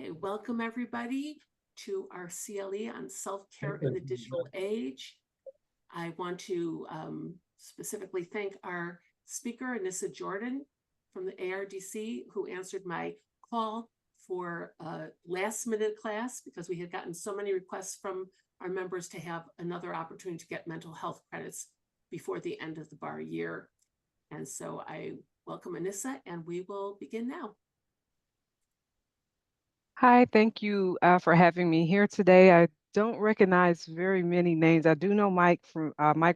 Okay, welcome everybody to our CLE on self-care in the digital age. I want to specifically thank our speaker, Anissa Jordan from the ARDC, who answered my call for a last minute class because we had gotten so many requests from our members to have another opportunity to get mental health credits before the end of the bar year. And so I welcome Anissa, and we will begin now. Hi, thank you for having me here today. I don't recognize very many names. I do know Mike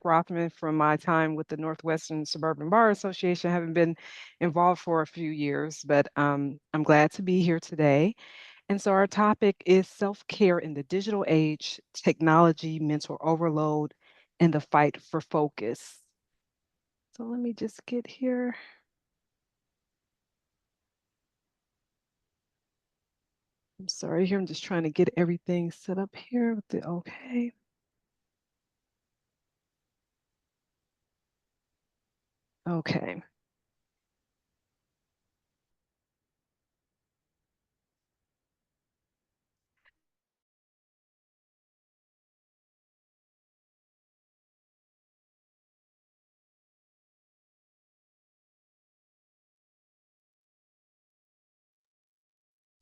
Rothman from my time with the Northwestern Suburban Bar Association. I haven't been involved for a few years, but I'm glad to be here today. And so our topic is self-care in the digital age, technology, mental overload, and the fight for focus. So let me just get here. I'm sorry here, I'm just trying to get everything set up here with the okay. Okay.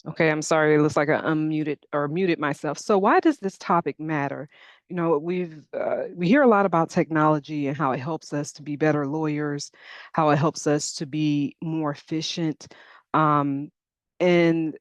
Okay, I'm sorry. It looks like I unmuted or muted myself. So why does this topic matter? You know, we hear a lot about technology and how it helps us to be better lawyers, how it helps us to be more efficient. Um, and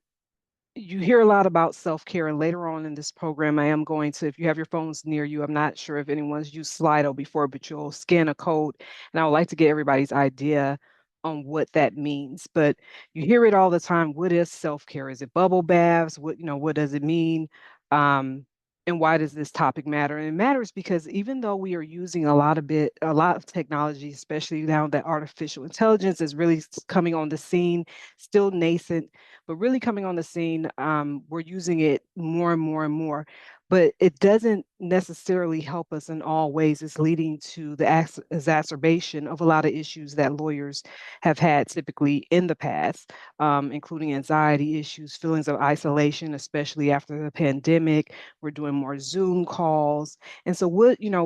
you hear a lot about self-care, and later on in this program, I am going to, if you have your phones near you, I'm not sure if anyone's used Slido before, but you'll scan a code, and I would like to get everybody's idea on what that means. But you hear it all the time. What is self-care? Is it bubble baths? What does it mean? Um, and why does this topic matter? And it matters because even though we are using a lot of technology, especially now that artificial intelligence is really coming on the scene, still nascent but really coming on the scene, we're using it more and more and more. But it doesn't necessarily help us in all ways. It's leading to the exacerbation of a lot of issues that lawyers have had typically in the past, including anxiety issues, feelings of isolation, especially after the pandemic. We're doing more Zoom calls. And so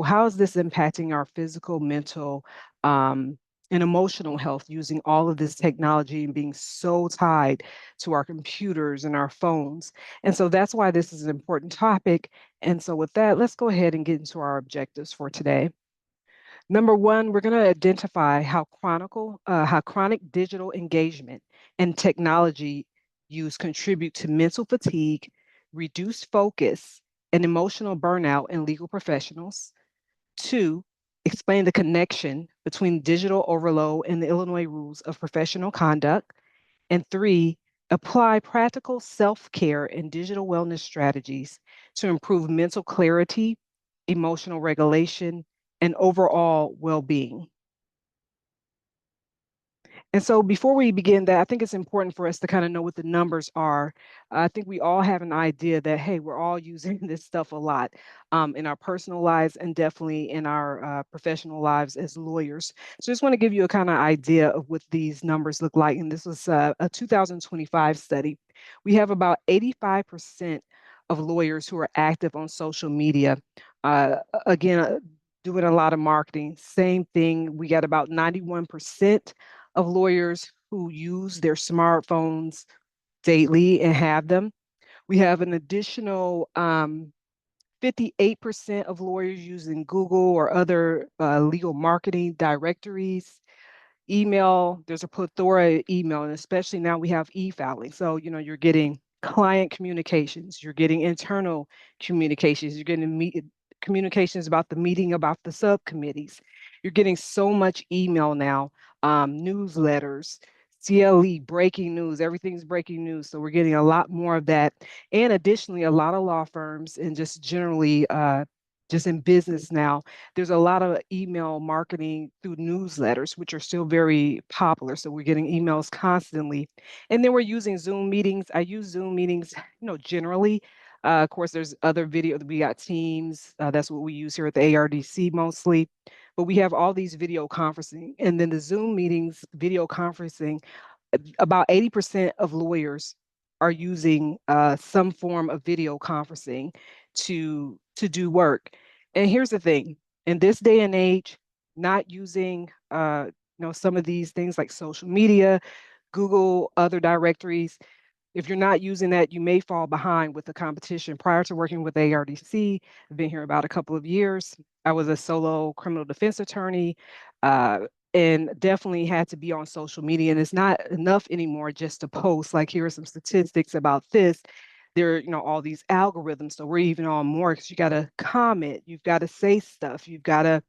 how is this impacting our physical, mental, and emotional health using all of this technology and being so tied to our computers and our phones. And so that's why this is an important topic. And so with that, let's go ahead and get into our objectives for today. Number one, we're going to identify how chronic digital engagement and technology use contribute to mental fatigue, reduced focus, and emotional burnout in legal professionals. Two, explain the connection between digital overload and the Illinois rules of professional conduct. And three, apply practical self-care and digital wellness strategies to improve mental clarity, emotional regulation, and overall well-being. And so before we begin that, I think it's important for us to kind of know what the numbers are. I think we all have an idea that, hey, we're all using this stuff a lot in our personal lives and definitely in our professional lives as lawyers. So I just want to give you a kind of idea of what these numbers look like. And this was a 2025 study. We have about 85% of lawyers who are active on social media. Again, doing a lot of marketing. Same thing. We got about 91% of lawyers who use their smartphones daily and have them. We have an additional 58% of lawyers using Google or other legal marketing directories. Email, there's a plethora of email, and especially now we have e-filing. So, you're getting client communications, you're getting internal communications, you're getting communications about the meeting, about the subcommittees. You're getting so much email now, newsletters, CLE, breaking news, everything's breaking news. So we're getting a lot more of that. And additionally, a lot of law firms and just generally, just in business now, there's a lot of email marketing through newsletters, which are still very popular. So we're getting emails constantly. And then we're using Zoom meetings. I use Zoom meetings, generally. Of course, there's other video. We got Teams. That's what we use here at the ARDC mostly. But we have all these video conferencing. And then the Zoom meetings, video conferencing, about 80% of lawyers are using some form of video conferencing to do work. And here's the thing, in this day and age, not using some of these things like social media, Google, other directories, if you're not using that, you may fall behind with the competition. Prior to working with ARDC, I've been here about a couple of years. I was a solo criminal defense attorney, uh, and definitely had to be on social media. And it's not enough anymore just to post, like, here are some statistics about this. There are, all these algorithms. So we're even on more because you got to comment, you've got to say stuff, you've got to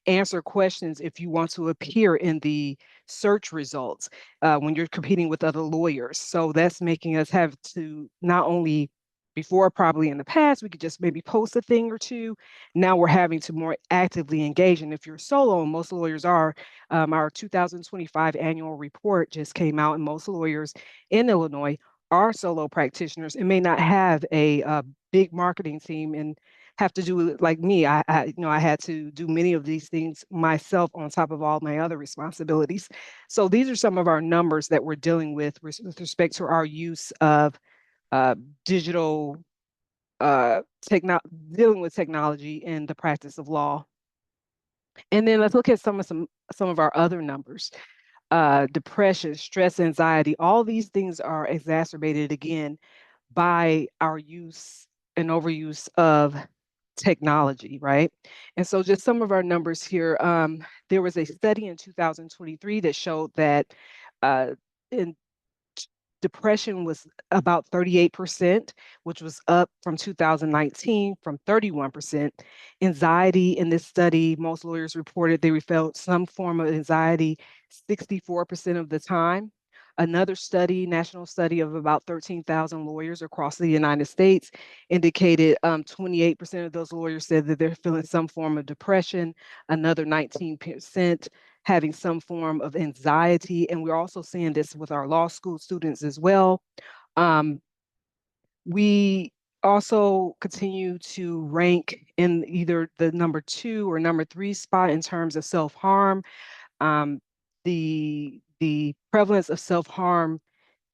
answer questions if you want to appear in the search results when you're competing with other lawyers. So that's making us have to not only, before probably in the past, we could just maybe post a thing or two. Now we're having to more actively engage. And if you're solo, and most lawyers are, our 2025 annual report just came out, and most lawyers in Illinois are solo practitioners and may not have a big marketing team and have to do it like me. I had to do many of these things myself on top of all my other responsibilities. So these are some of our numbers that we're dealing with respect to our use of uh, digital dealing with technology in the practice of law. And then let's look at some of our other numbers. Depression, stress, anxiety, all these things are exacerbated again by our use and overuse of technology, right? And so just some of our numbers here. There was a study in 2023 that showed that uh, in depression was about 38%, which was up from 2019 from 31%. Anxiety in this study, most lawyers reported they felt some form of anxiety 64% of the time. Another study, national study of about 13,000 lawyers across the United States, indicated 28% of those lawyers said that they're feeling some form of depression. Another 19% having some form of anxiety. And we're also seeing this with our law school students as well. We also continue to rank in either the number 2 or number 3 spot in terms of self-harm. The prevalence of self-harm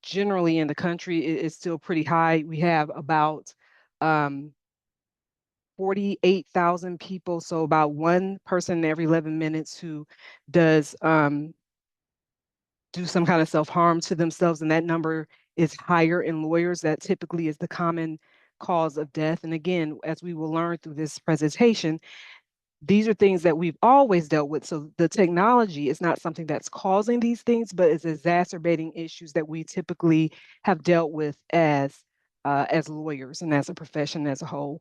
generally in the country is still pretty high. We have about 48,000 people, so about one person every 11 minutes who does do some kind of self-harm to themselves, and that number is higher in lawyers. That typically is the common cause of death. And again, as we will learn through this presentation, these are things that we've always dealt with. So the technology is not something that's causing these things, but it's exacerbating issues that we typically have dealt with as lawyers and as a profession as a whole.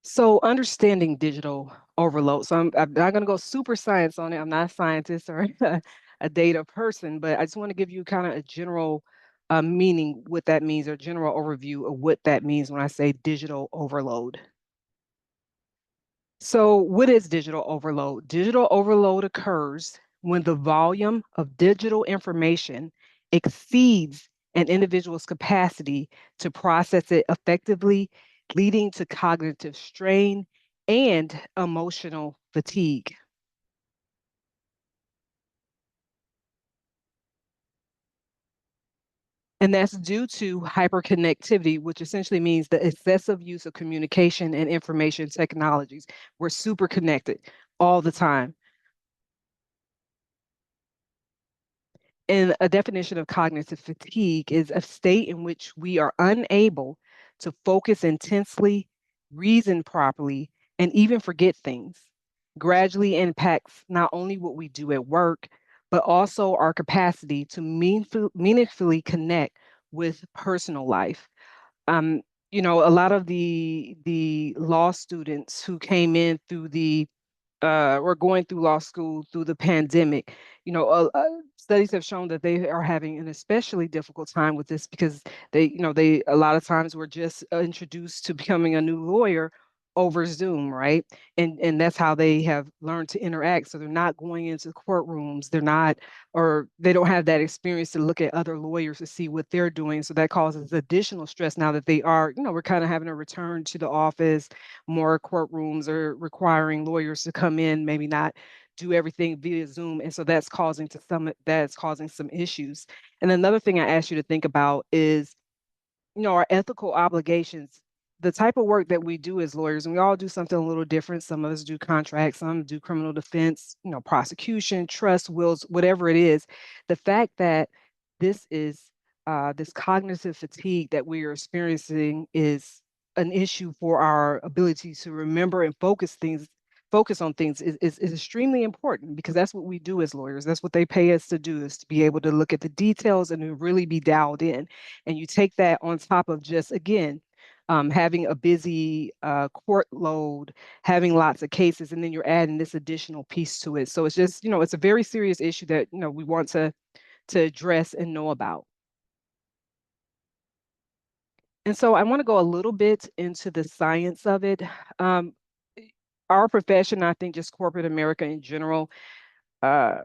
So understanding digital overload. So I'm not going to go super science on it. I'm not a scientist or a data person, but I just want to give you kind of a general meaning, what that means, or general overview of what that means when I say digital overload. So what is digital overload? Digital overload occurs when the volume of digital information exceeds an individual's capacity to process it effectively, leading to cognitive strain and emotional fatigue. And that's due to hyperconnectivity, which essentially means the excessive use of communication and information technologies. We're super connected all the time. And a definition of cognitive fatigue is a state in which we are unable to focus intensely, reason properly, and even forget things. Gradually impacts not only what we do at work, but also our capacity to meaningfully connect with personal life. Um, a lot of the law students who came in through the or going through law school through the pandemic, studies have shown that they are having an especially difficult time with this because they a lot of times were just introduced to becoming a new lawyer over Zoom, right? And that's how they have learned to interact. So they're not going into courtrooms, they're not, or they don't have that experience to look at other lawyers to see what they're doing. So that causes additional stress now that they are, we're kind of having a return to the office. More courtrooms are requiring lawyers to come in, maybe not do everything via Zoom. And so that's causing some issues. And another thing I asked you to think about is, our ethical obligations, the type of work that we do as lawyers, and we all do something a little different. Some of us do contracts, some do criminal defense, prosecution, trust, wills, whatever it is. The fact that this is this cognitive fatigue that we are experiencing is an issue for our ability to remember and focus on things is extremely important, because that's what we do as lawyers. That's what they pay us to do, is to be able to look at the details and to really be dialed in. And you take that on top of just, again, having a busy court load, having lots of cases, and then you're adding this additional piece to it. So it's just, it's a very serious issue that, we want to address and know about. And so I want to go a little bit into the science of it. Um, our profession, I think just corporate America in general, uh,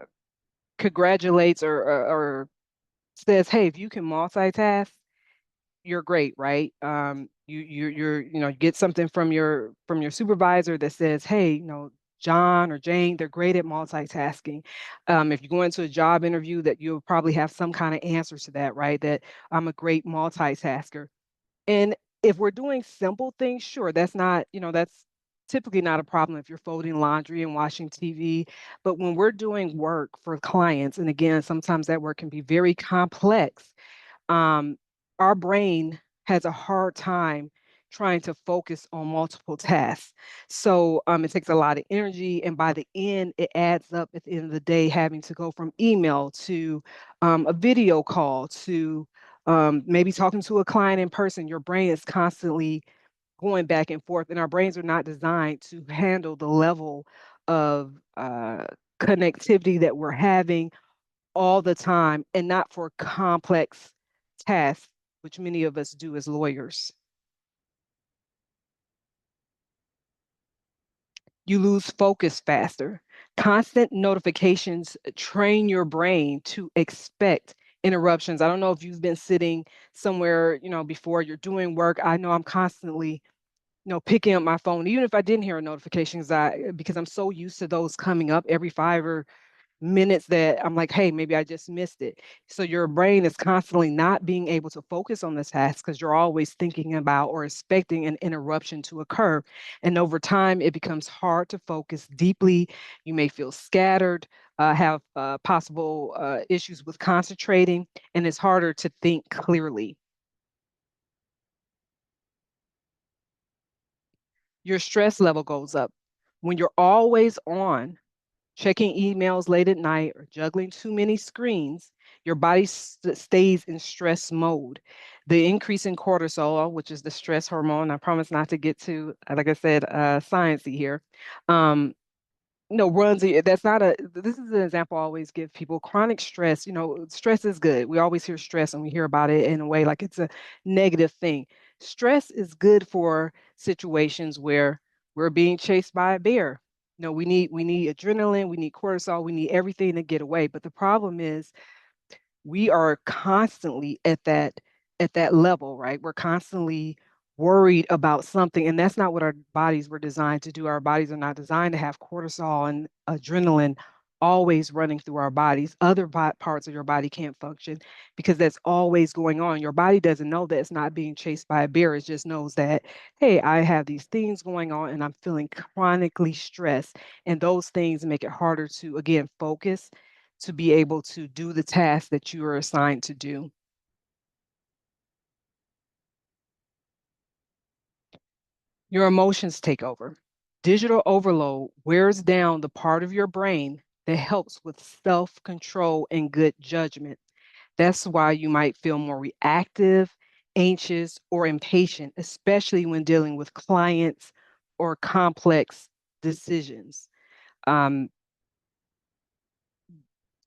congratulates or says, hey, if you can multitask, you're great, right? You get something from your supervisor that says, hey, John or Jane, they're great at multitasking. If you go into a job interview, that you'll probably have some kind of answer to that, right? That I'm a great multitasker. And if we're doing simple things, sure, that's typically not a problem if you're folding laundry and watching TV. But when we're doing work for clients, and again, sometimes that work can be very complex, um, our brain has a hard time trying to focus on multiple tasks. So it takes a lot of energy. And by the end, it adds up at the end of the day, having to go from email to a video call to maybe talking to a client in person. Your brain is constantly going back and forth, and our brains are not designed to handle the level of connectivity that we're having all the time, and not for complex tasks, which many of us do as lawyers. You lose focus faster. Constant notifications train your brain to expect interruptions. I don't know if you've been sitting somewhere, before you're doing work. I know I'm constantly, picking up my phone, even if I didn't hear a notification, because I'm so used to those coming up every 5 minutes that I'm like, hey, maybe I just missed it. So your brain is constantly not being able to focus on the task because you're always thinking about or expecting an interruption to occur. And over time, it becomes hard to focus deeply. You may feel scattered, have possible issues with concentrating, and it's harder to think clearly. Your stress level goes up. When you're always on, checking emails late at night, or juggling too many screens, your body stays in stress mode. The increase in cortisol, which is the stress hormone, I promise not to get too, like I said, sciencey here. That's not this is an example I always give people. Chronic stress, stress is good. We always hear stress and we hear about it in a way like it's a negative thing. Stress is good for situations where we're being chased by a bear. We need adrenaline, we need cortisol, we need everything to get away. But the problem is we are constantly at that level, right? We're constantly worried about something, and that's not what our bodies were designed to do. Our bodies are not designed to have cortisol and adrenaline always running through our bodies. Other parts of your body can't function because that's always going on. Your body doesn't know that it's not being chased by a bear. It just knows that, hey, I have these things going on and I'm feeling chronically stressed. And those things make it harder to, again, focus, to be able to do the task that you are assigned to do. Your emotions take over. Digital overload wears down the part of your brain that helps with self-control and good judgment. That's why you might feel more reactive, anxious, or impatient, especially when dealing with clients or complex decisions. Um,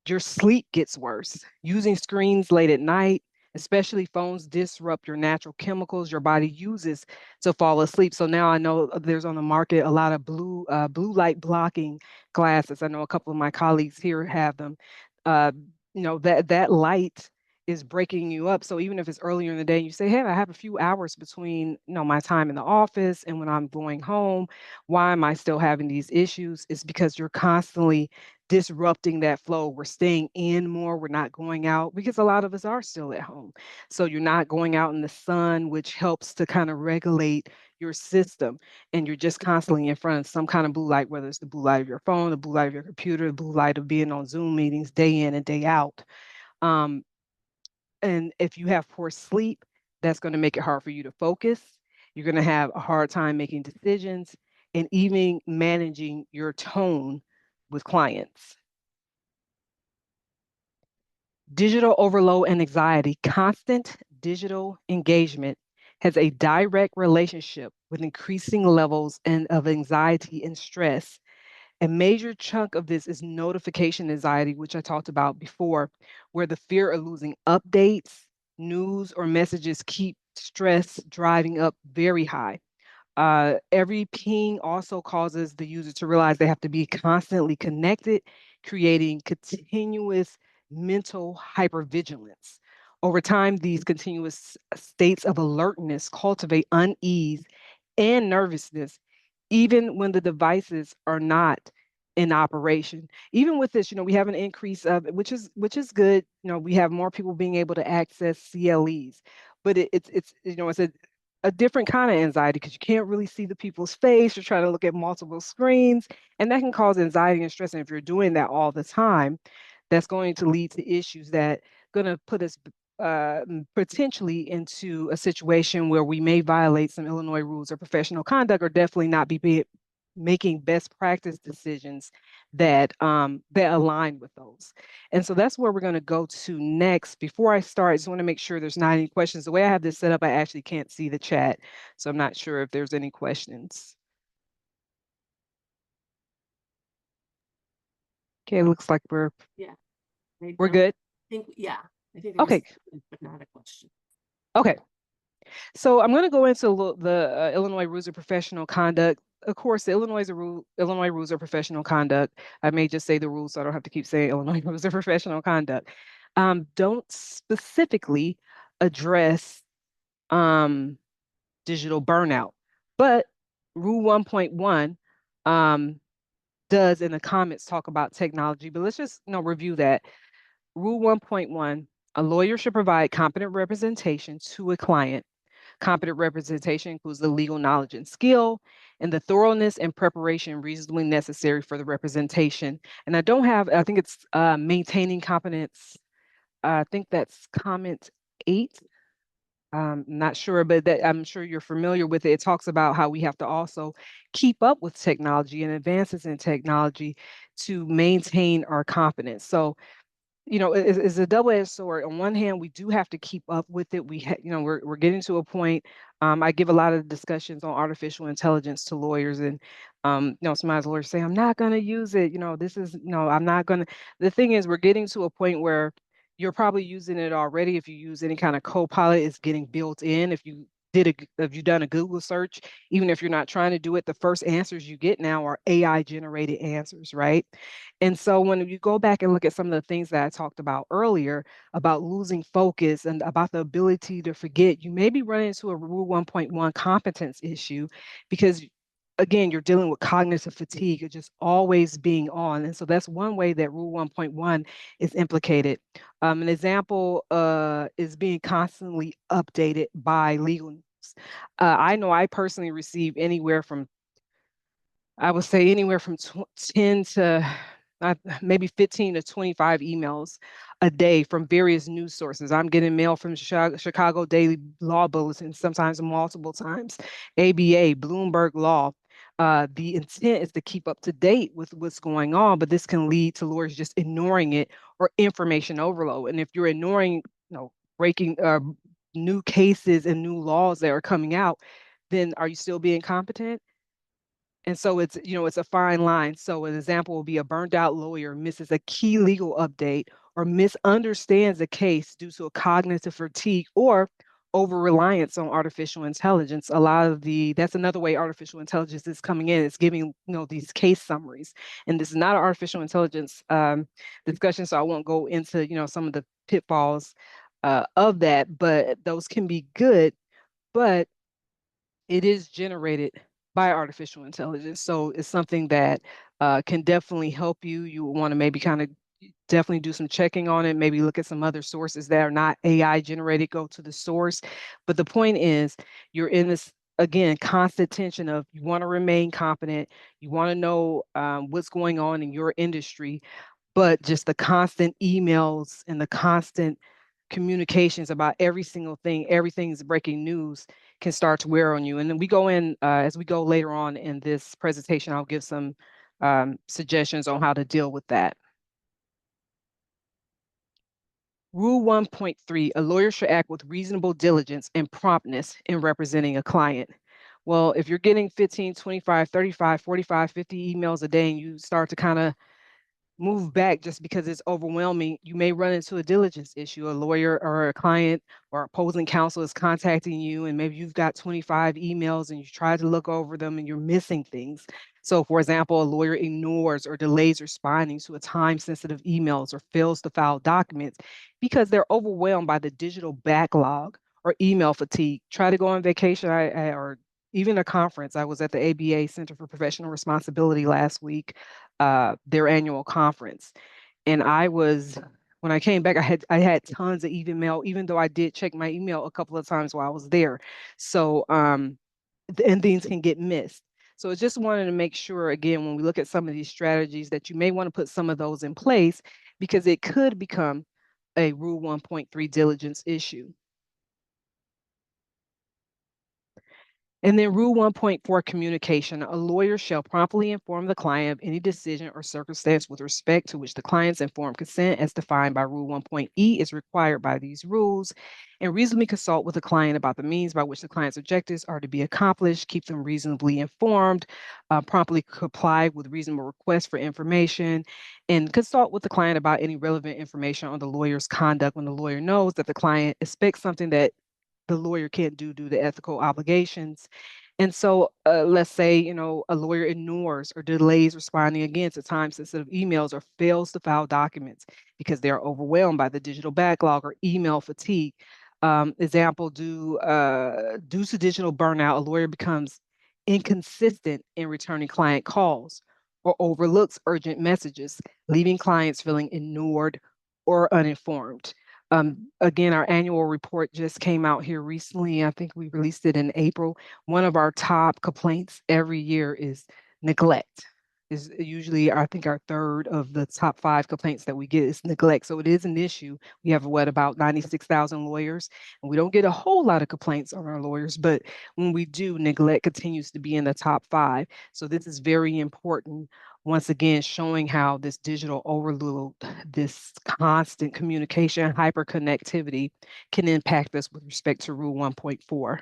your sleep gets worse. Using screens late at night, especially phones, disrupt your natural chemicals your body uses to fall asleep. So now I know there's on the market a lot of blue light blocking glasses. I know a couple of my colleagues here have them. Uh, that light is breaking you up. So even if it's earlier in the day, you say, hey, I have a few hours between, my time in the office and when I'm going home. Why am I still having these issues? It's because you're constantly disrupting that flow. We're staying in more. We're not going out because a lot of us are still at home. So you're not going out in the sun, which helps to kind of regulate your system. And you're just constantly in front of some kind of blue light, whether it's the blue light of your phone, the blue light of your computer, the blue light of being on Zoom meetings day in and day out. Um, and if you have poor sleep, that's going to make it hard for you to focus. You're going to have a hard time making decisions and even managing your tone with clients. Digital overload and anxiety, constant digital engagement has a direct relationship with increasing levels of anxiety and stress. A major chunk of this is notification anxiety, which I talked about before, where the fear of losing updates, news, or messages keep stress driving up very high. Every ping also causes the user to realize they have to be constantly connected, creating continuous mental hypervigilance. Over time, these continuous states of alertness cultivate unease and nervousness, even when the devices are not in operation. Even with this, we have an increase of which is good. We have more people being able to access CLEs, but it's a different kind of anxiety because you can't really see the people's face. You're trying to look at multiple screens, and that can cause anxiety and stress. And if you're doing that all the time, that's going to lead to issues that going to put us potentially into a situation where we may violate some Illinois rules or professional conduct, or definitely not be making best practice decisions that align with those. And so that's where we're going to go to next. Before I start, I just want to make sure there's not any questions. The way I have this set up, I actually can't see the chat, so I'm not sure if there's any questions. Okay, it looks like we're good. I think there was, Okay. but not a question. Okay. So I'm going to go into the Illinois Rules of Professional Conduct. Of course, the Illinois Rules of Professional Conduct. I may just say the rules, so I don't have to keep saying Illinois Rules of Professional Conduct. Don't specifically address digital burnout, but Rule 1.1 does in the comments talk about technology. But let's just review that. Rule 1.1: a lawyer should provide competent representation to a client. Competent representation includes the legal knowledge and skill and the thoroughness and preparation reasonably necessary for the representation. And I think it's maintaining competence. I think that's comment 8. Not sure, but that I'm sure you're familiar with it. It talks about how we have to also keep up with technology and advances in technology to maintain our competence. So it's a double-edged sword. On one hand, we do have to keep up with it. We're getting to a point. I give a lot of discussions on artificial intelligence to lawyers, and sometimes lawyers say, "I'm not going to use it." I'm not going to. The thing is, we're getting to a point where you're probably using it already. If you use any kind of Copilot, it's getting built in. If you've done a Google search, even if you're not trying to do it, the first answers you get now are AI generated answers, right? And so when you go back and look at some of the things that I talked about earlier about losing focus and about the ability to forget, you may be running into a Rule 1.1 competence issue because, again, you're dealing with cognitive fatigue or just always being on. And so that's one way that Rule 1.1 is implicated. An example is being constantly updated by legal news. I know I personally receive I would say anywhere from 10 to maybe 15 to 25 emails a day from various news sources. I'm getting mail from Chicago Daily Law Bulletin, sometimes multiple times, ABA, Bloomberg Law. The intent is to keep up to date with what's going on, but this can lead to lawyers just ignoring it or information overload. And if you're ignoring, breaking new cases and new laws that are coming out, then are you still being competent? And so it's a fine line. So an example will be a burned out lawyer misses a key legal update or misunderstands a case due to a cognitive fatigue or over reliance on artificial intelligence. That's another way artificial intelligence is coming in. It's giving, these case summaries. And this is not an artificial intelligence discussion, so I won't go into, some of the pitfalls of that, but those can be good, but it is generated by artificial intelligence. So it's something that can definitely help you. You want to maybe kind of definitely do some checking on it, maybe look at some other sources that are not AI generated, go to the source. But the point is, you're in this, again, constant tension of you want to remain competent, you want to know what's going on in your industry, but just the constant emails and the constant communications about every single thing, everything's breaking news can start to wear on you. And then we go in, as we go later on in this presentation, I'll give some suggestions on how to deal with that. Rule 1.3, a lawyer should act with reasonable diligence and promptness in representing a client. Well, if you're getting 15, 25, 35, 45, 50 emails a day and you start to kind of move back just because it's overwhelming, you may run into a diligence issue. A lawyer or a client or opposing counsel is contacting you, and maybe you've got 25 emails and you try to look over them and you're missing things. So, for example, a lawyer ignores or delays responding to a time-sensitive emails or fails to file documents because they're overwhelmed by the digital backlog or email fatigue. Try to go on vacation or even a conference. I was at the ABA Center for Professional Responsibility last week, their annual conference. And when I came back, I had tons of email, even though I did check my email a couple of times while I was there. So and things can get missed. So I just wanted to make sure, again, when we look at some of these strategies, that you may want to put some of those in place because it could become a Rule 1.3 diligence issue. And then Rule 1.4, communication. A lawyer shall promptly inform the client of any decision or circumstance with respect to which the client's informed consent, as defined by Rule 1.e, is required by these rules, and reasonably consult with the client about the means by which the client's objectives are to be accomplished, keep them reasonably informed, promptly comply with reasonable requests for information, and consult with the client about any relevant information on the lawyer's conduct when the lawyer knows that the client expects something that the lawyer can't do due to ethical obligations. And so let's say, a lawyer ignores or delays responding again to time-sensitive emails or fails to file documents because they're overwhelmed by the digital backlog or email fatigue. Example, due to digital burnout, a lawyer becomes inconsistent in returning client calls or overlooks urgent messages, leaving clients feeling ignored or uninformed. Again, our annual report just came out here recently. I think we released it in April. One of our top complaints every year is neglect. Is usually, I think, our third of the top 5 complaints that we get is neglect. So it is an issue. We have about 96,000 lawyers, and we don't get a whole lot of complaints on our lawyers, but when we do, neglect continues to be in the top 5. So this is very important, once again, showing how this digital overload, this constant communication, hyperconnectivity can impact us with respect to Rule 1.4.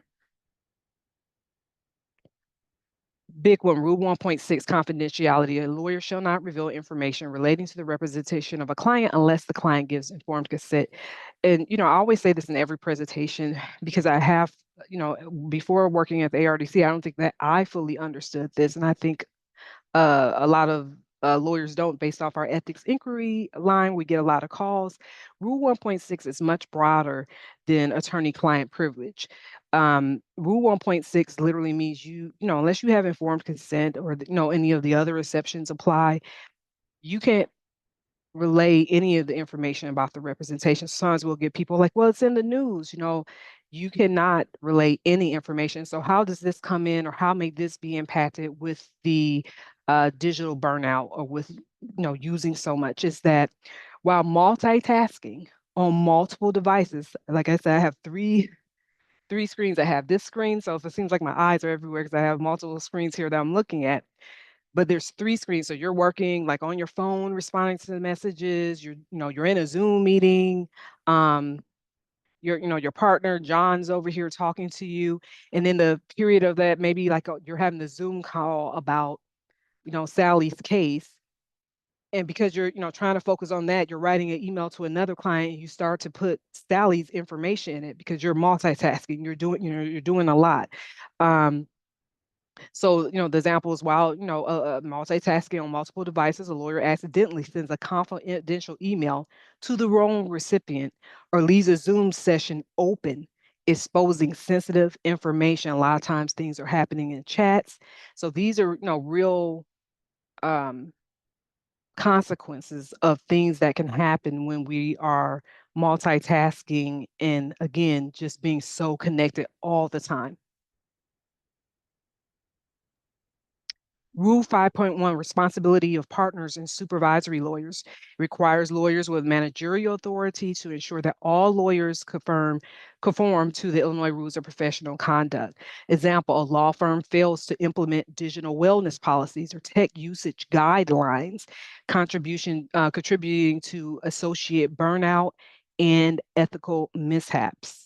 Big one, Rule 1.6, confidentiality. A lawyer shall not reveal information relating to the representation of a client unless the client gives informed consent. And, I always say this in every presentation because I have, before working at the ARDC, I don't think that I fully understood this. And I think a lot of lawyers don't, based off our ethics inquiry line. We get a lot of calls. Rule 1.6 is much broader than attorney-client privilege. Rule 1.6 literally means unless you have informed consent or any of the other exceptions apply, you can't relay any of the information about the representation. Sometimes we'll get people like, well, it's in the news, you cannot relay any information. So how does this come in, or how may this be impacted with the digital burnout, or with, using so much, is that while multitasking on multiple devices, like I said, I have three screens. I have this screen, so if it seems like my eyes are everywhere because I have multiple screens here that I'm looking at, but there's 3 screens. So you're working like on your phone, responding to the messages. You're in a Zoom meeting. Your partner, John's over here talking to you. And in the period of that, maybe like you're having the Zoom call about, Sally's case. And because you're, trying to focus on that, you're writing an email to another client, and you start to put Sally's information in it because you're multitasking. You're doing a lot. So, the example is while, multitasking on multiple devices, a lawyer accidentally sends a confidential email to the wrong recipient or leaves a Zoom session open, exposing sensitive information. A lot of times things are happening in chats. So these are, real um, consequences of things that can happen when we are multitasking and, again, just being so connected all the time. Rule 5.1, responsibility of partners and supervisory lawyers, requires lawyers with managerial authority to ensure that all lawyers conform to the Illinois Rules of Professional Conduct. Example, a law firm fails to implement digital wellness policies or tech usage guidelines, contributing to associate burnout and ethical mishaps.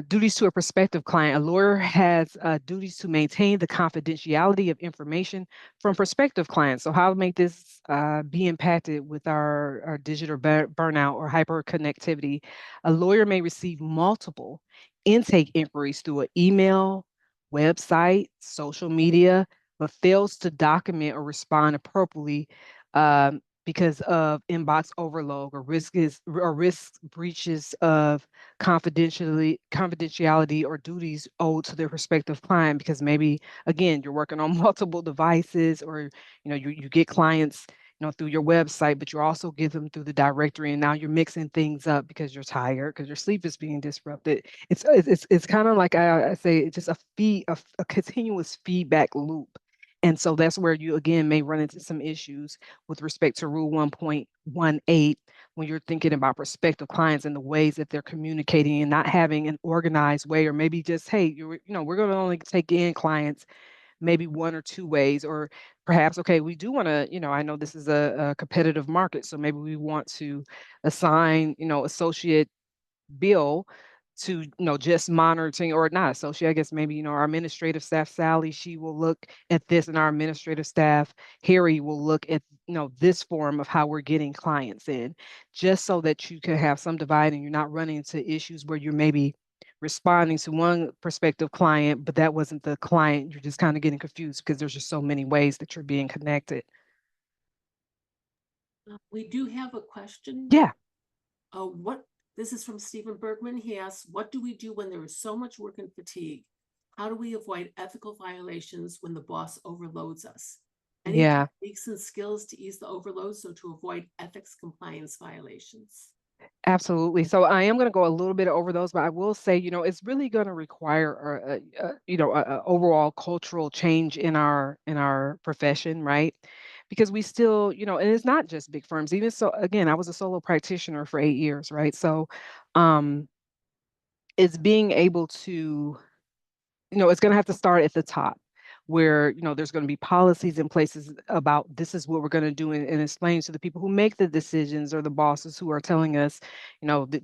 Duties to a prospective client. A lawyer has duties to maintain the confidentiality of information from prospective clients. So how to make this be impacted with our digital burnout or hyperconnectivity? A lawyer may receive multiple intake inquiries through an email, website, social media, but fails to document or respond appropriately because of inbox overload or risk breaches of confidentiality or duties owed to their respective client, because maybe, again, you're working on multiple devices, or you get clients through your website, but you also get them through the directory, and now you're mixing things up because you're tired, because your sleep is being disrupted. It's kind of like I say, it's just a continuous feedback loop. And so that's where you again may run into some issues with respect to Rule 1.18 when you're thinking about prospective clients and the ways that they're communicating and not having an organized way, or maybe just, hey, we're going to only take in clients maybe one or two ways, or perhaps, okay, we do want to, I know this is a competitive market, so maybe we want to assign, associate Bill to, just monitoring, or not associate, I guess maybe, our administrative staff, Sally, she will look at this, and our administrative staff, Harry, will look at, this form of how we're getting clients in, just so that you can have some divide and you're not running into issues where you're maybe responding to one prospective client, but that wasn't the client. You're just kind of getting confused because there's just so many ways that you're being connected. We do have a question. Yeah. This is from Stephen Bergman. He asks, what do we do when there is so much work and fatigue? How do we avoid ethical violations when the boss overloads us? Any Yeah. techniques and skills to ease the overload, so to avoid ethics compliance violations? Absolutely. So I am going to go a little bit over those, but I will say, it's really going to require a overall cultural change in our profession, right? Because we still, and it's not just big firms. Even so, again, I was a solo practitioner for 8 years, right? So, um, it's being able to, it's going to have to start at the top, where there's going to be policies in places about this is what we're going to do, and explain to the people who make the decisions, or the bosses who are telling us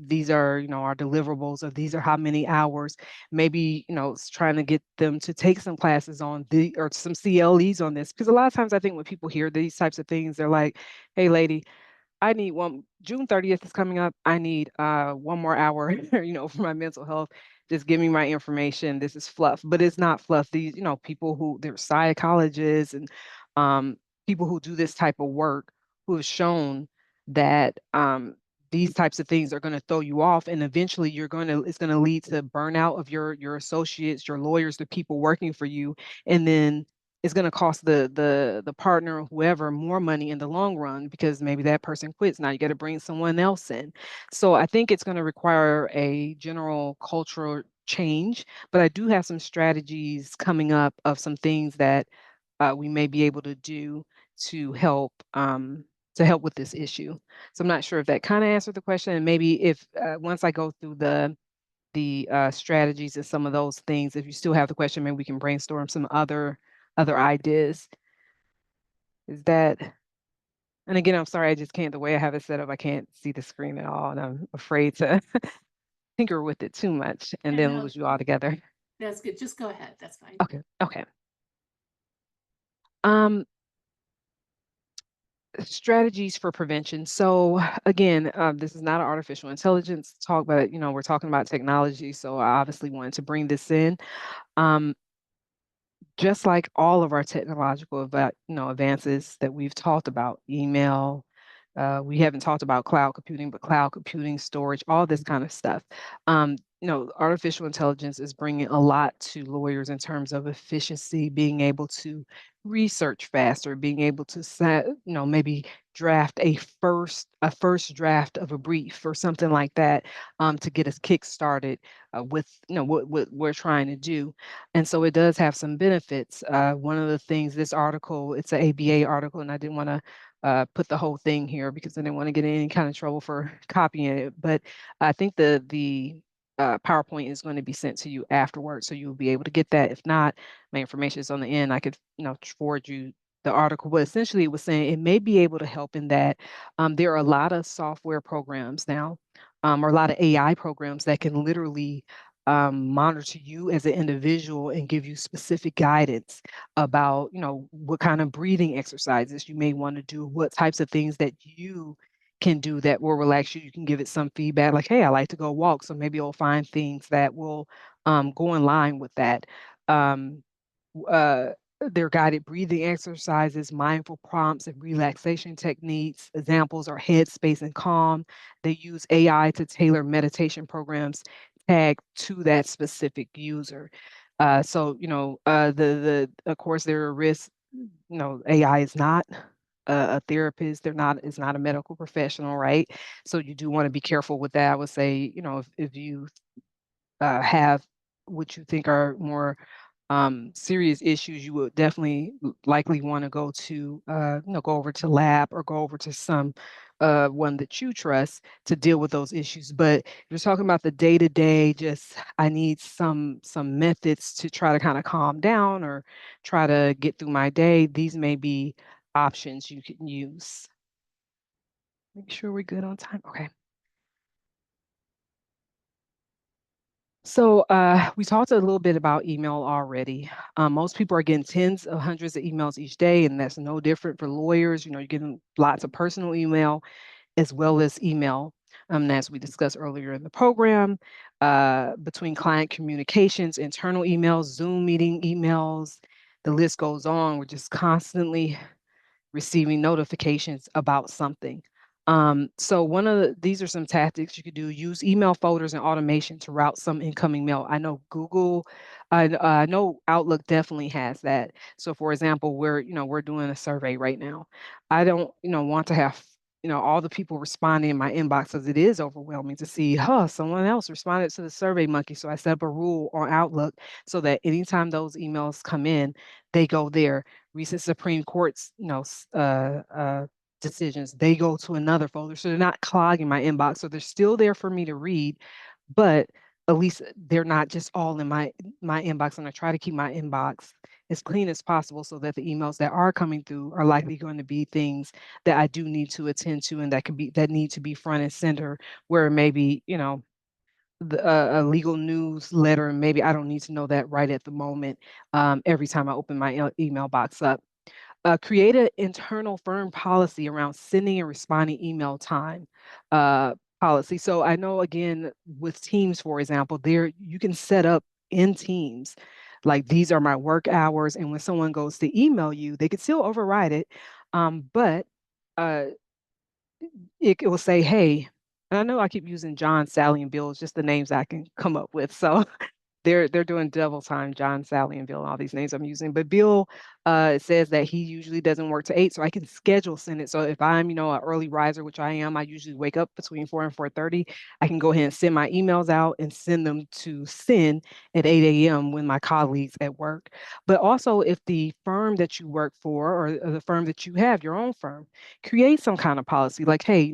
these are our deliverables, or these are how many hours. Maybe it's trying to get them to take some classes on or some CLEs on this, because a lot of times I think when people hear these types of things, they're like, hey lady, I need June 30th is coming up. I need one more hour, for my mental health. Just give me my information. This is fluff, but it's not fluff. These, people who they're psychologists and um, people who do this type of work, who have shown that these types of things are going to throw you off, and eventually it's going to lead to burnout of your associates, your lawyers, the people working for you, and then it's going to cost the partner or whoever more money in the long run, because maybe that person quits. Now you got to bring someone else in. So I think it's going to require a general cultural change, but I do have some strategies coming up of some things that we may be able to do to help with this issue. So I'm not sure if that kind of answered the question, and maybe if once I go through the strategies and some of those things, if you still have the question, maybe we can brainstorm some other ideas. Is that, and again, I'm sorry, I just can't, the way I have it set up, I can't see the screen at all, and I'm afraid to tinker with it too much and Yeah, then no, lose you all together. that's good. Just go ahead. That's fine. Okay. Okay. Um, strategies for prevention. So again, this is not an artificial intelligence talk, but we're talking about technology. So I obviously wanted to bring this in. Um, just like all of our technological advances that we've talked about, email, we haven't talked about cloud computing, but cloud computing, storage, all this kind of stuff. Artificial intelligence is bringing a lot to lawyers in terms of efficiency, being able to research faster, being able to set, maybe draft a first draft of a brief or something like that, to get us kick started with what we're trying to do. And so it does have some benefits. One of the things, this article, it's an ABA article, and I didn't want to put the whole thing here because I didn't want to get in any kind of trouble for copying it. But I think the PowerPoint is going to be sent to you afterwards, so you'll be able to get that. If not, my information is on the end. I could, forward you the article. But essentially, it was saying it may be able to help in that there are a lot of software programs now, or a lot of AI programs that can literally monitor you as an individual and give you specific guidance about, what kind of breathing exercises you may want to do, what types of things that you can do that will relax you. You can give it some feedback like, hey, I like to go walk. So maybe you'll find things that will go in line with that. Um, uh, their guided breathing exercises, mindful prompts, and relaxation techniques. Examples are Headspace and Calm. They use AI to tailor meditation programs tagged to that specific user. So, the of course there are risks. AI is not a therapist. They're not. It's not a medical professional, right? So you do want to be careful with that. I would say, if you have what you think are more serious issues, you would definitely likely want to go to, go over to lab or go over to some one that you trust to deal with those issues. But if you're talking about the day to day, just I need some methods to try to kind of calm down or try to get through my day. These may be options you can use. Make sure we're good on time. Okay. So we talked a little bit about email already. Most people are getting tens of hundreds of emails each day, and that's no different for lawyers. You're getting lots of personal email as well as email. As we discussed earlier in the program, between client communications, internal emails, Zoom meeting emails, the list goes on. We're just constantly receiving notifications about something. So these are some tactics you could do. Use email folders and automation to route some incoming mail. I know Google, I know Outlook definitely has that. So for example, we're doing a survey right now. I don't, want to have, all the people responding in my inbox because it is overwhelming to see, someone else responded to the Survey Monkey. So I set up a rule on Outlook so that anytime those emails come in, they go there. Recent Supreme Court's, decisions, they go to another folder. So they're not clogging my inbox. So they're still there for me to read, but at least they're not just all in my inbox. And I try to keep my inbox as clean as possible so that the emails that are coming through are likely going to be things that I do need to attend to and that need to be front and center, where maybe, a legal newsletter, maybe I don't need to know that right at the moment, every time I open my email box up. Create an internal firm policy around sending and responding email time uh, policy. So I know, again, with Teams, for example, there you can set up in Teams, like these are my work hours, and when someone goes to email you, they could still override it, but uh, it will say, hey, and I know I keep using John, Sally, and Bill, it's just the names I can come up with. So they're doing double time, John, Sally, and Bill, and all these names I'm using. But Bill says that he usually doesn't work to 8, so I can schedule send it. So if I'm, an early riser, which I am, I usually wake up between 4 and 4:30. I can go ahead and send my emails out and send them to send at 8 a.m. with my colleagues at work. But also, if the firm that you work for or the firm that you have, your own firm, create some kind of policy like, hey,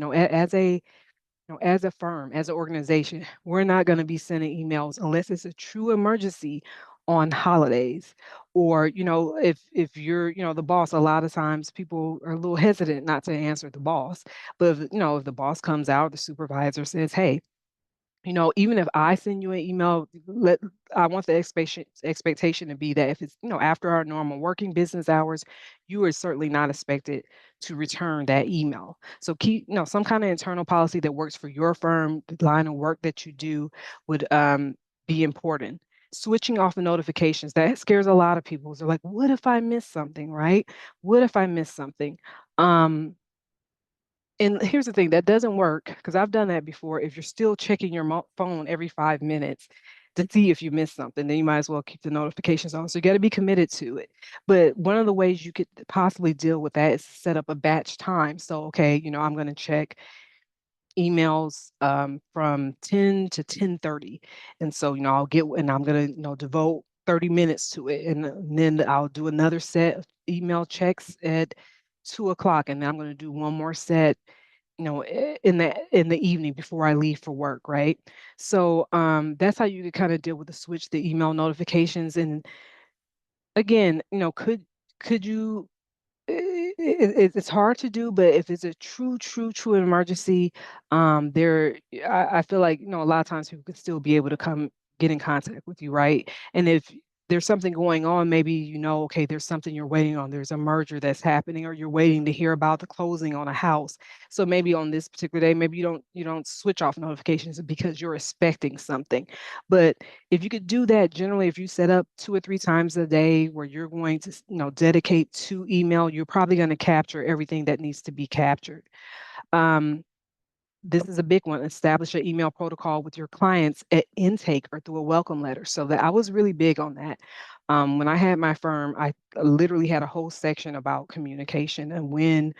as a firm, as an organization, we're not going to be sending emails unless it's a true emergency on holidays. Or, if you're, the boss, a lot of times people are a little hesitant not to answer the boss. But if the boss comes out, the supervisor says, hey, Even if I send you an email, I want the expectation to be that if it's, after our normal working business hours, you are certainly not expected to return that email. So keep, some kind of internal policy that works for your firm, the line of work that you do would be important. Switching off the notifications, that scares a lot of people. They're like, what if I miss something, right? What if I miss something? Um, and here's the thing, that doesn't work because I've done that before. If you're still checking your phone every 5 minutes to see if you missed something, then you might as well keep the notifications on. So you got to be committed to it. But one of the ways you could possibly deal with that is set up a batch time. So, okay, I'm going to check emails from 10 to 10:30. And so, I'm going to, devote 30 minutes to it. And then I'll do another set of email checks at 2 o'clock. And then I'm going to do one more set in the evening before I leave for work, right? So that's how you could kind of deal with the switch, the email notifications. And again, could you it's hard to do, but if it's a true emergency, I feel like, a lot of times people could still be able to come get in contact with you, right? And if there's something going on, maybe okay, there's something you're waiting on, there's a merger that's happening, or you're waiting to hear about the closing on a house. So maybe on this particular day, maybe you don't switch off notifications because you're expecting something. But if you could do that, generally, if you set up 2 or 3 times a day where you're going to, dedicate to email, you're probably going to capture everything that needs to be captured. Um, this is a big one. Establish an email protocol with your clients at intake or through a welcome letter. So that I was really big on that. When I had my firm, I literally had a whole section about communication and when,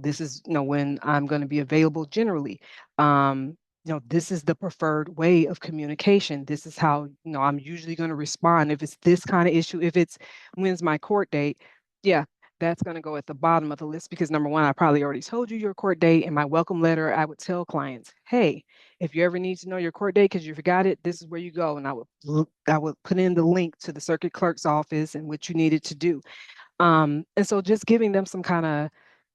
this is, when I'm going to be available generally. This is the preferred way of communication. This is how, I'm usually going to respond. If it's this kind of issue, if it's when's my court date, yeah, that's going to go at the bottom of the list because number one, I probably already told you your court date. In my welcome letter, I would tell clients, hey, if you ever need to know your court date because you forgot it, this is where you go. And I would put in the link to the circuit clerk's office and what you needed to do. And so just giving them some kind of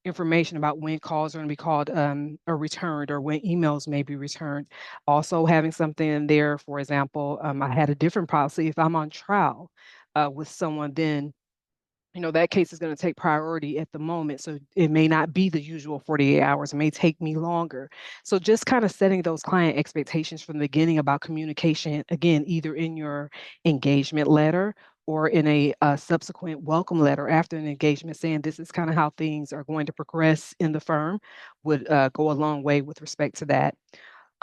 information about when calls are going to be called or returned or when emails may be returned. Also having something in there, for example, I had a different policy. If I'm on trial with someone, then that case is going to take priority at the moment. So it may not be the usual 48 hours. It may take me longer. So just kind of setting those client expectations from the beginning about communication, again, either in your engagement letter or in a subsequent welcome letter after an engagement saying this is kind of how things are going to progress in the firm would go a long way with respect to that.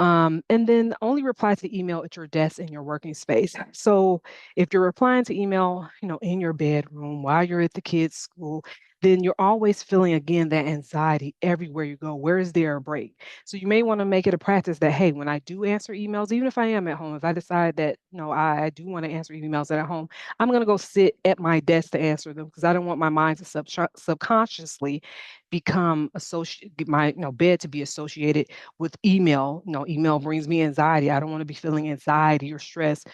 And then only reply to email at your desk in your working space. So if you're replying to email, in your bedroom while you're at the kids' school, then you're always feeling again that anxiety everywhere you go. Where is there a break? So you may want to make it a practice that, hey, when I do answer emails, even if I am at home, if I decide that, I do want to answer emails at home, I'm going to go sit at my desk to answer them because I don't want my mind to subconsciously become associated, my, bed to be associated with email. Email brings me anxiety. I don't want to be feeling anxiety or stress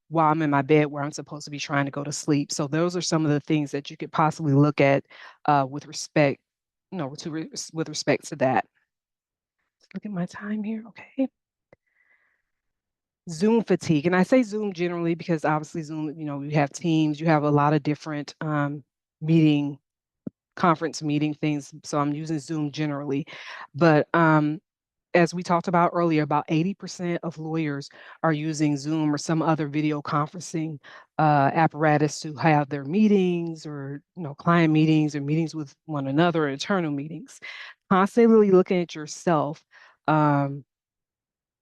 while I'm in my bed where I'm supposed to be trying to go to sleep. So those are some of the things that you could possibly look at with respect, with respect to that. Let's look at my time here. Okay. Zoom fatigue. And I say Zoom generally because obviously Zoom, you have Teams, you have a lot of different meeting conference meeting things. So I'm using Zoom generally. But as we talked about earlier, about 80% of lawyers are using Zoom or some other video conferencing apparatus to have their meetings or client meetings or meetings with one another, internal meetings. Constantly looking at yourself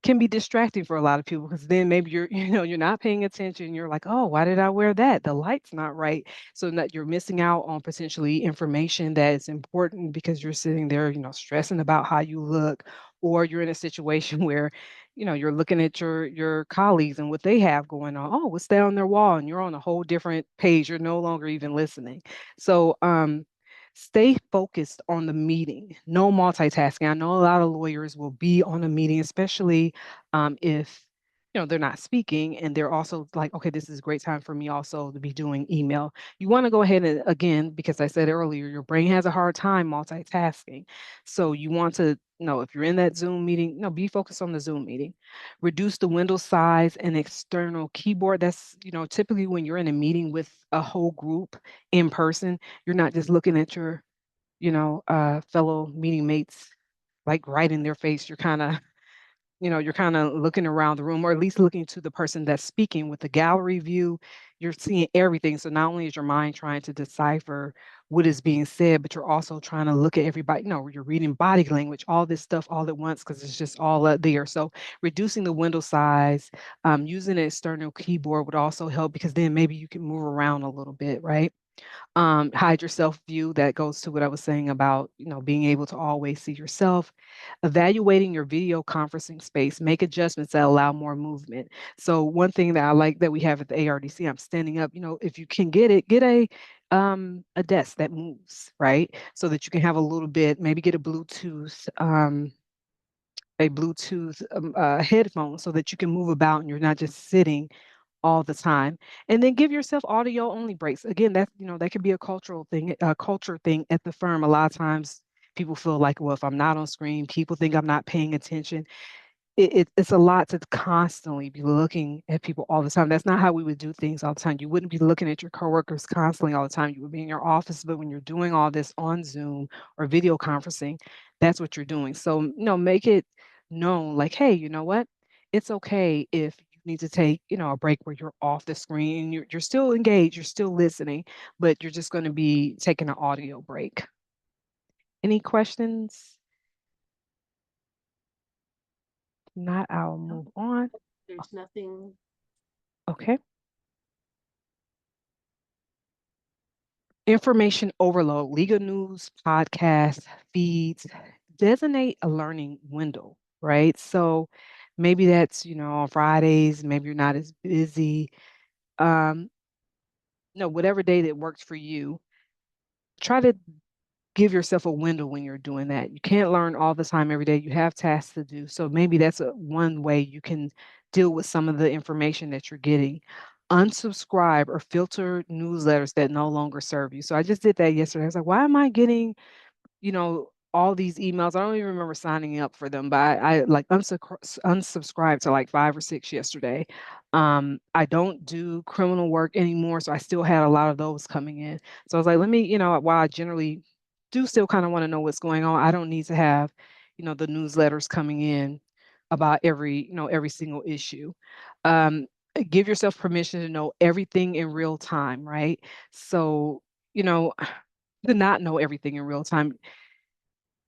can be distracting for a lot of people because then maybe you're you're not paying attention. You're like, oh, why did I wear that? The light's not right. So that you're missing out on potentially information that is important because you're sitting there, stressing about how you look, or you're in a situation where you're looking at your colleagues and what they have going on. Oh, what's that on their wall? And you're on a whole different page. You're no longer even listening. So stay focused on the meeting. No multitasking. I know a lot of lawyers will be on a meeting, especially if they're not speaking, and they're also like, okay, this is a great time for me also to be doing email. You want to go ahead and, again, because I said earlier, your brain has a hard time multitasking. So you want to, if you're in that Zoom meeting, be focused on the Zoom meeting. Reduce the window size and external keyboard. That's, typically when you're in a meeting with a whole group in person, you're not just looking at your, fellow meeting mates like right in their face. You're kind of looking around the room, or at least looking to the person that's speaking with the gallery view. You're seeing everything. So not only is your mind trying to decipher what is being said, but you're also trying to look at everybody. You're reading body language, all this stuff all at once because it's just all up there. So reducing the window size, using an external keyboard would also help because then maybe you can move around a little bit, right? Hide yourself view. That goes to what I was saying about, being able to always see yourself. Evaluating your video conferencing space, make adjustments that allow more movement. So one thing that I like that we have at the ARDC, I'm standing up, if you can get it, get a desk that moves, right? So that you can have a little bit, maybe get a Bluetooth headphone so that you can move about and you're not just sitting all the time. And then give yourself audio only breaks. Again, that could be a cultural thing, a culture thing at the firm. A lot of times people feel like, well, if I'm not on screen, people think I'm not paying attention. It's a lot to constantly be looking at people all the time. That's not how we would do things all the time. You wouldn't be looking at your coworkers constantly all the time. You would be in your office, but when you're doing all this on Zoom or video conferencing, that's what you're doing. So, make it known like, hey, you know what? It's okay if you need to take, a break where you're off the screen. You're still engaged, you're still listening, but you're just going to be taking an audio break. Any questions? Not, I'll move on. There's nothing. Okay. Information overload, legal news, podcasts, feeds, designate a learning window, right? So maybe that's, on Fridays, maybe you're not as busy. Um, no, whatever day that works for you, try to give yourself a window when you're doing that. You can't learn all the time every day. You have tasks to do. So maybe that's one way you can deal with some of the information that you're getting. Unsubscribe or filter newsletters that no longer serve you. So I just did that yesterday. I was like, why am I getting all these emails? I don't even remember signing up for them, but I like unsubscribed to like 5 or 6 yesterday. I don't do criminal work anymore, so I still had a lot of those coming in. So I was like, let me, while I generally do still kind of want to know what's going on, I don't need to have, the newsletters coming in about every single issue. Um, give yourself permission to know everything in real time, right? So, you know, to not know everything in real time,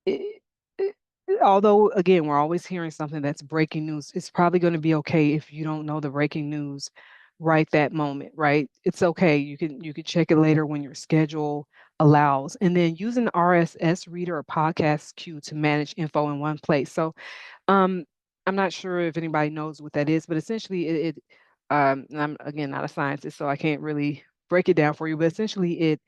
it, it, although again we're always hearing something that's breaking news, it's probably going to be okay if you don't know the breaking news right that moment, right? It's okay, you can check it later when your schedule allows. And then use an RSS reader or podcast queue to manage info in one place. So um I'm not sure if anybody knows what that is, but essentially and I'm again not a scientist, so I can't really break it down for you, but essentially it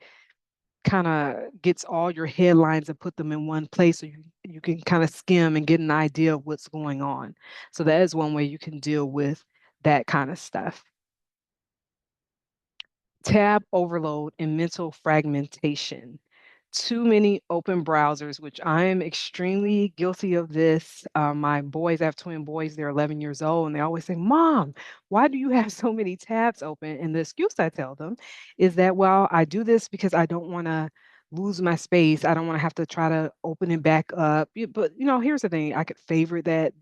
kind of gets all your headlines and put them in one place so you can kind of skim and get an idea of what's going on. So that is one way you can deal with that kind of stuff. Tab overload and mental fragmentation. Too many open browsers, which I am extremely guilty of this. My boys, I have twin boys, they're 11 years old, and they always say, Mom, why do you have so many tabs open? And the excuse I tell them is that, well, I do this because I don't want to lose my space. I don't want to have to try to open it back up. But, here's the thing. I could favorite that,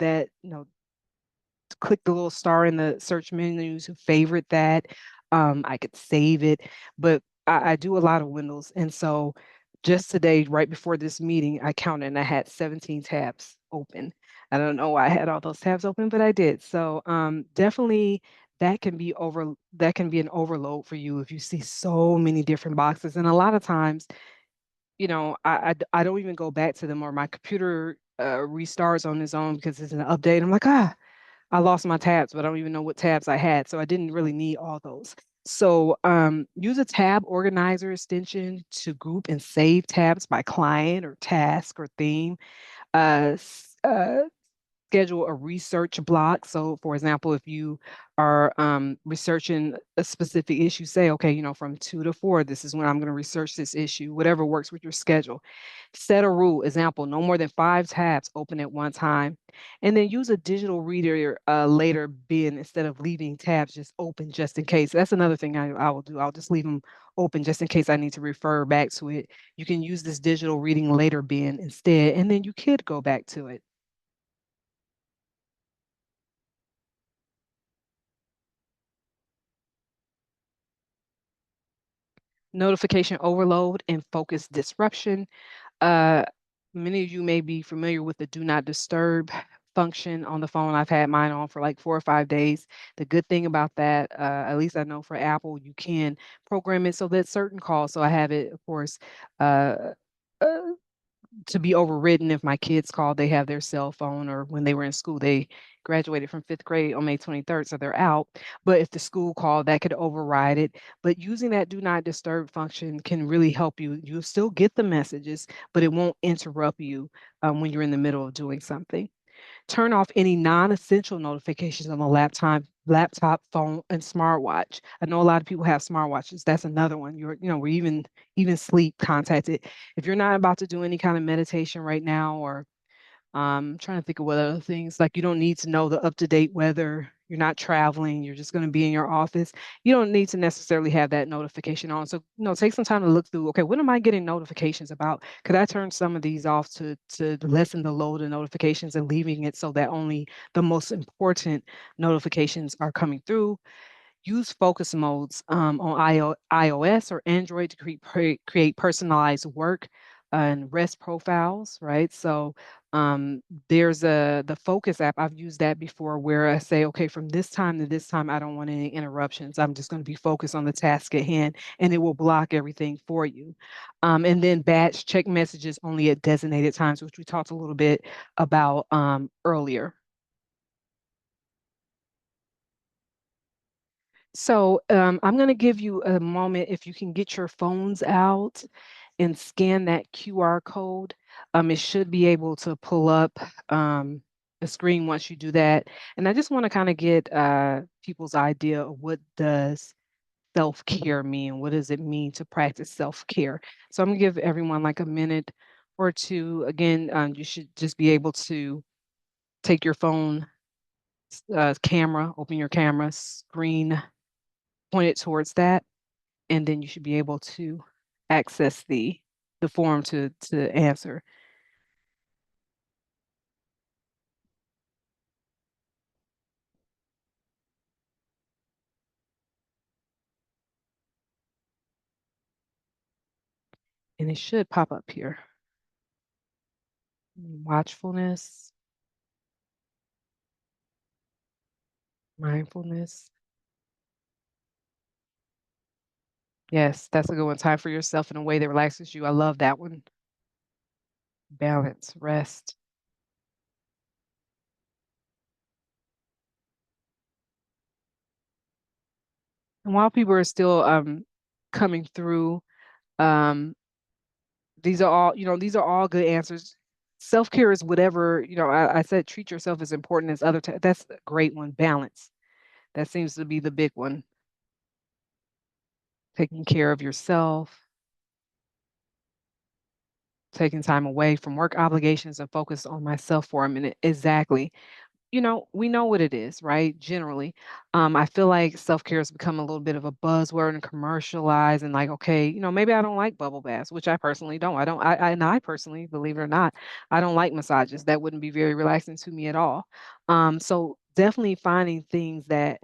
click the little star in the search menu to favorite that. I could save it, but I do a lot of windows. And so just today, right before this meeting, I counted and I had 17 tabs open. I don't know why I had all those tabs open, but I did. So definitely that can be an overload for you if you see so many different boxes. And a lot of times, I don't even go back to them, or my computer restarts on its own because it's an update. I'm like, I lost my tabs, but I don't even know what tabs I had. So I didn't really need all those. So use a tab organizer extension to group and save tabs by client or task or theme. Uh, schedule a research block. So, for example, if you are researching a specific issue, say, okay, from 2 to 4, this is when I'm going to research this issue, whatever works with your schedule. Set a rule, example, no more than 5 tabs open at one time. And then use a digital reader later bin instead of leaving tabs just open just in case. That's another thing I will do. I'll just leave them open just in case I need to refer back to it. You can use this digital reading later bin instead, and then you could go back to it. Notification overload and focus disruption. Uh, Many of you may be familiar with the do not disturb function on the phone. I've had mine on for like 4 or 5 days. The good thing about that, at least I know for Apple, you can program it so that certain calls, so I have it, of course, uh, uh, to be overridden if my kids call, they have their cell phone, or when they were in school, they graduated from 5th grade on May 23rd, so they're out. But if the school called, that could override it. But using that do not disturb function can really help you. You'll still get the messages, but it won't interrupt you when you're in the middle of doing something. Turn off any non-essential notifications on the laptop, phone, and smartwatch. I know a lot of people have smartwatches. That's another one. We're even sleep contacted. If you're not about to do any kind of meditation right now, or trying to think of what other things, like you don't need to know the up-to-date weather. You're not traveling. You're just going to be in your office. You don't need to necessarily have that notification on. So, take some time to look through, okay, what am I getting notifications about? Could I turn some of these off to lessen the load of notifications and leaving it so that only the most important notifications are coming through? Use focus modes on iOS or Android to create personalized work and rest profiles, right? So there's the Focus app. I've used that before, where I say, okay, from this time to this time, I don't want any interruptions. I'm just going to be focused on the task at hand, and it will block everything for you. And then batch check messages only at designated times, which we talked a little bit about earlier. So I'm going to give you a moment, if you can get your phones out and scan that QR code. It should be able to pull up a screen once you do that. And I just want to kind of get people's idea of, what does self-care mean? What does it mean to practice self-care? So I'm going to give everyone like a minute or two. Again, you should just be able to take your phone camera, open your camera screen, point it towards that, and then you should be able to access the form to answer. And it should pop up here. Watchfulness, mindfulness. Yes, that's a good one. Time for yourself in a way that relaxes you. I love that one. Balance, rest. And while people are still coming through, um, these are all good answers. Self-care is whatever, I said treat yourself as important as that's a great one. Balance. That seems to be the big one. Taking care of yourself, taking time away from work obligations and focus on myself for a minute. Exactly. We know what it is, right? Generally, I feel like self-care has become a little bit of a buzzword and commercialized, and like, okay, maybe I don't like bubble baths, which I personally don't. I don't. And I personally, believe it or not, I don't like massages. That wouldn't be very relaxing to me at all. So definitely finding things that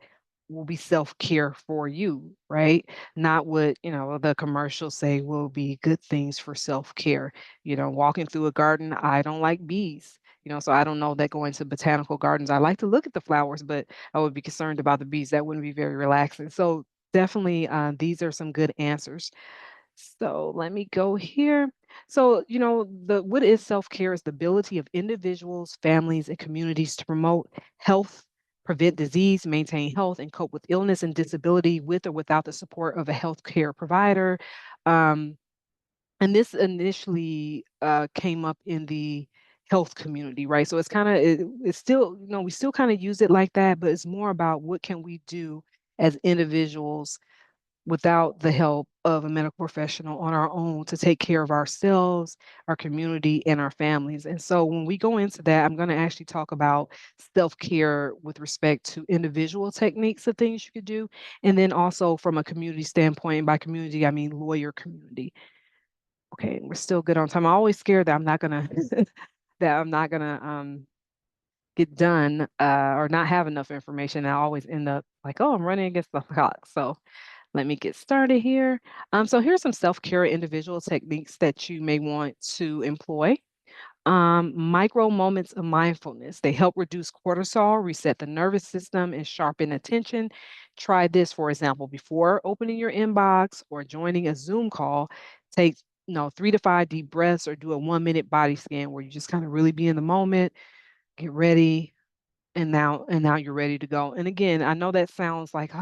will be self-care for you, right? Not what, the commercials say will be good things for self-care. Walking through a garden, I don't like bees. So I don't know that going to botanical gardens. I like to look at the flowers, but I would be concerned about the bees. That wouldn't be very relaxing. So definitely, these are some good answers. So let me go here. So, the what is self-care is the ability of individuals, families, and communities to promote health, prevent disease, maintain health, and cope with illness and disability with or without the support of a healthcare provider. Um, and this initially came up in the health community, right? So it's kind of it's still, we still kind of use it like that, but it's more about what can we do as individuals without the help of a medical professional on our own to take care of ourselves, our community, and our families. And so when we go into that, I'm going to actually talk about self-care with respect to individual techniques of things you could do, and then also from a community standpoint. And by community, I mean lawyer community. Okay, we're still good on time. I'm always scared that I'm not gonna that I'm not gonna get done or not have enough information. I always end up like, oh, I'm running against the clock. So let me get started here. So here's some self-care individual techniques that you may want to employ. Micro moments of mindfulness. They help reduce cortisol, reset the nervous system, and sharpen attention. Try this, for example, before opening your inbox or joining a Zoom call. Take 3 to 5 deep breaths or do a 1 minute body scan where you just kind of really be in the moment, get ready, and now you're ready to go. And again, I know that sounds like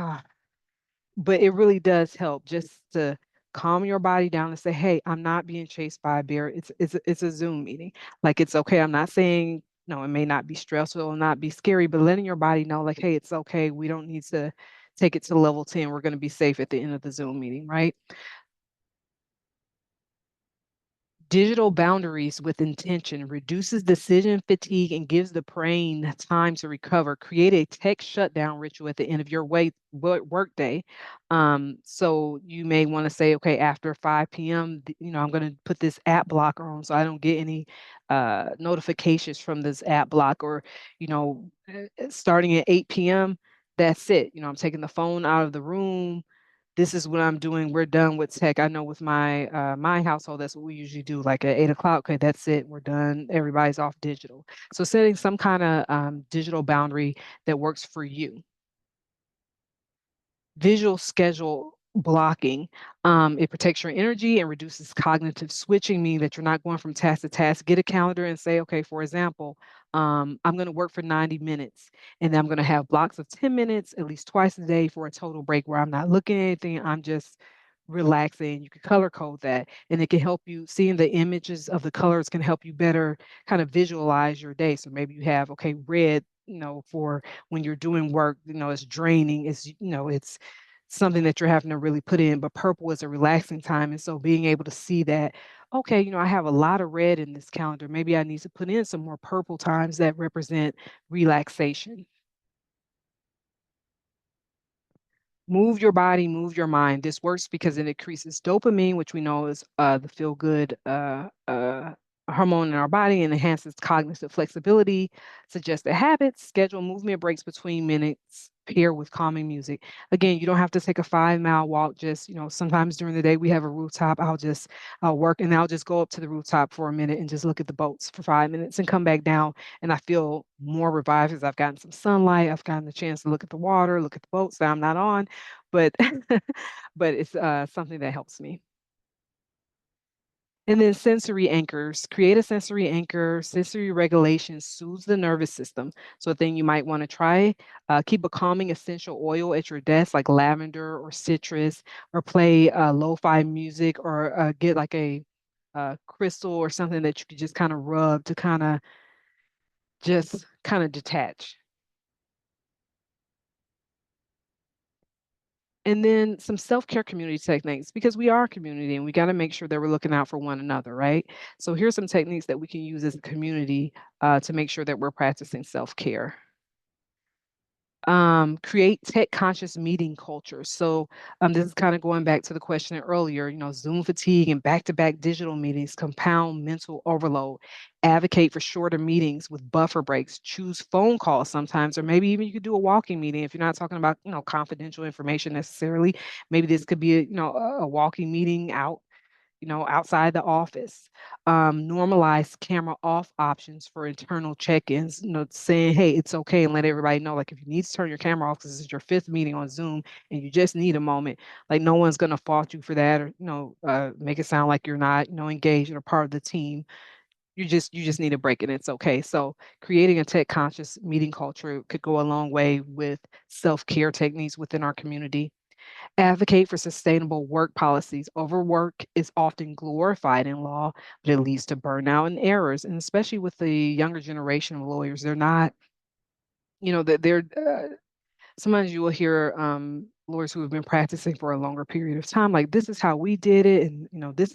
but it really does help just to calm your body down and say, "Hey, I'm not being chased by a bear. It's a Zoom meeting. Like it's okay." I'm not saying no, it may not be stressful and not be scary, but letting your body know, like, "Hey, it's okay. We don't need to take it to level 10. We're going to be safe at the end of the Zoom meeting, right?" Digital boundaries with intention reduces decision fatigue and gives the brain time to recover. Create a tech shutdown ritual at the end of your workday. So you may want to say, okay, after 5 p.m., I'm going to put this app blocker on so I don't get any notifications from this app block. Or, starting at 8 p.m., that's it. I'm taking the phone out of the room. This is what I'm doing. We're done with tech. I know with my household, that's what we usually do. Like at 8 o'clock, okay, that's it. We're done. Everybody's off digital. So setting some kind of digital boundary that works for you. Visual schedule blocking. It protects your energy and reduces cognitive switching, meaning that you're not going from task to task. Get a calendar and say, okay, for example, I'm going to work for 90 minutes and then I'm going to have blocks of 10 minutes at least twice a day for a total break where I'm not looking at anything. I'm just relaxing. You can color code that and it can help you. Seeing the images of the colors can help you better kind of visualize your day. So maybe you have, okay, red, for when you're doing work, it's draining, it's something that you're having to really put in, but purple is a relaxing time. And so being able to see that, okay, I have a lot of red in this calendar. Maybe I need to put in some more purple times that represent relaxation. Move your body, move your mind. This works because it increases dopamine, which we know is the feel good hormone in our body, and enhances cognitive flexibility. Suggested habits: schedule movement breaks between minutes, pair with calming music. Again, you don't have to take a 5 mile walk. Just, sometimes during the day we have a rooftop. I'll work and I'll just go up to the rooftop for a minute and just look at the boats for 5 minutes and come back down. And I feel more revived because I've gotten some sunlight. I've gotten the chance to look at the water, look at the boats that I'm not on, but but it's something that helps me. And then sensory anchors. Create a sensory anchor. Sensory regulation soothes the nervous system. So a thing you might want to try, keep a calming essential oil at your desk, like lavender or citrus, or play lo-fi music, or get like a crystal or something that you could just kind of rub to kind of detach. And then some self-care community techniques, because we are a community and we got to make sure that we're looking out for one another, right? So here's some techniques that we can use as a community to make sure that we're practicing self-care. Create tech conscious meeting culture. So this is kind of going back to the question earlier, Zoom fatigue and back-to-back digital meetings compound mental overload. Advocate for shorter meetings with buffer breaks. Choose phone calls sometimes, or maybe even you could do a walking meeting if you're not talking about, confidential information necessarily. Maybe this could be a walking meeting outside the office. Normalize camera off options for internal check-ins, saying, hey, it's okay, and let everybody know, like, if you need to turn your camera off because this is your fifth meeting on Zoom and you just need a moment, like, no one's going to fault you for that, or, make it sound like you're not, engaged or part of the team. You just need a break and it's okay. So creating a tech conscious meeting culture could go a long way with self-care techniques within our community. Advocate for sustainable work policies. Overwork is often glorified in law, but it leads to burnout and errors. And especially with the younger generation of lawyers, they're not, that sometimes you will hear lawyers who have been practicing for a longer period of time, like this is how we did it, and this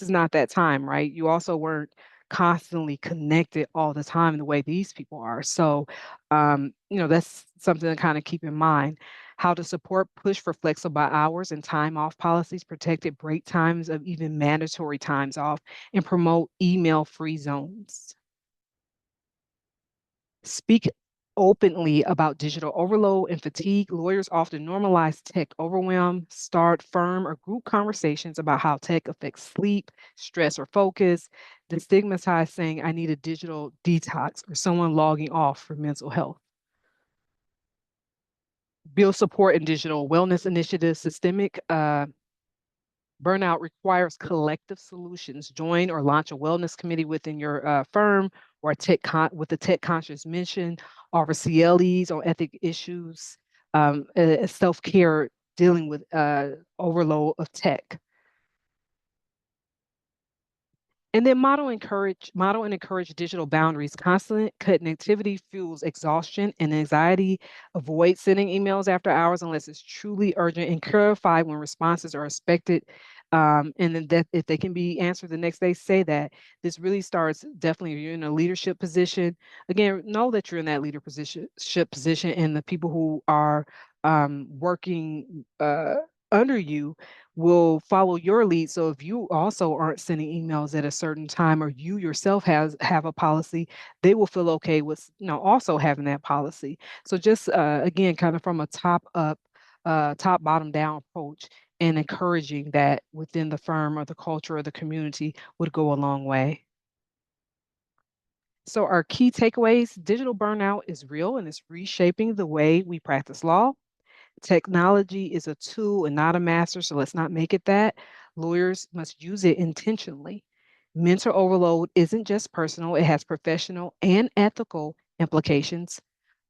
is not that time, right? You also weren't constantly connected all the time the way these people are. So, that's something to kind of keep in mind. How to support push for flexible hours and time off policies, protected break times of even mandatory times off, and promote email-free zones. Speak openly about digital overload and fatigue. Lawyers often normalize tech overwhelm, start firm or group conversations about how tech affects sleep, stress, or focus, destigmatize saying, I need a digital detox or someone logging off for mental health. Build support in digital wellness initiatives, systemic burnout requires collective solutions. Join or launch a wellness committee within your firm or with a tech conscious mission. Offer CLEs on ethic issues, self-care, dealing with overload of tech. And then model and encourage digital boundaries. Constant connectivity fuels exhaustion and anxiety. Avoid sending emails after hours unless it's truly urgent, and clarify when responses are expected. And then that if they can be answered the next day, say that. This really starts definitely if you're in a leadership position. Again, know that you're in that leadership position, and the people who are working under you will follow your lead. So if you also aren't sending emails at a certain time, or you yourself have a policy, they will feel okay with also having that policy. So just again, kind of from a top bottom down approach, and encouraging that within the firm or the culture or the community would go a long way. So our key takeaways: digital burnout is real and it's reshaping the way we practice law. Technology is a tool and not a master, so let's not make it that. Lawyers must use it intentionally. Mental overload isn't just personal, it has professional and ethical implications.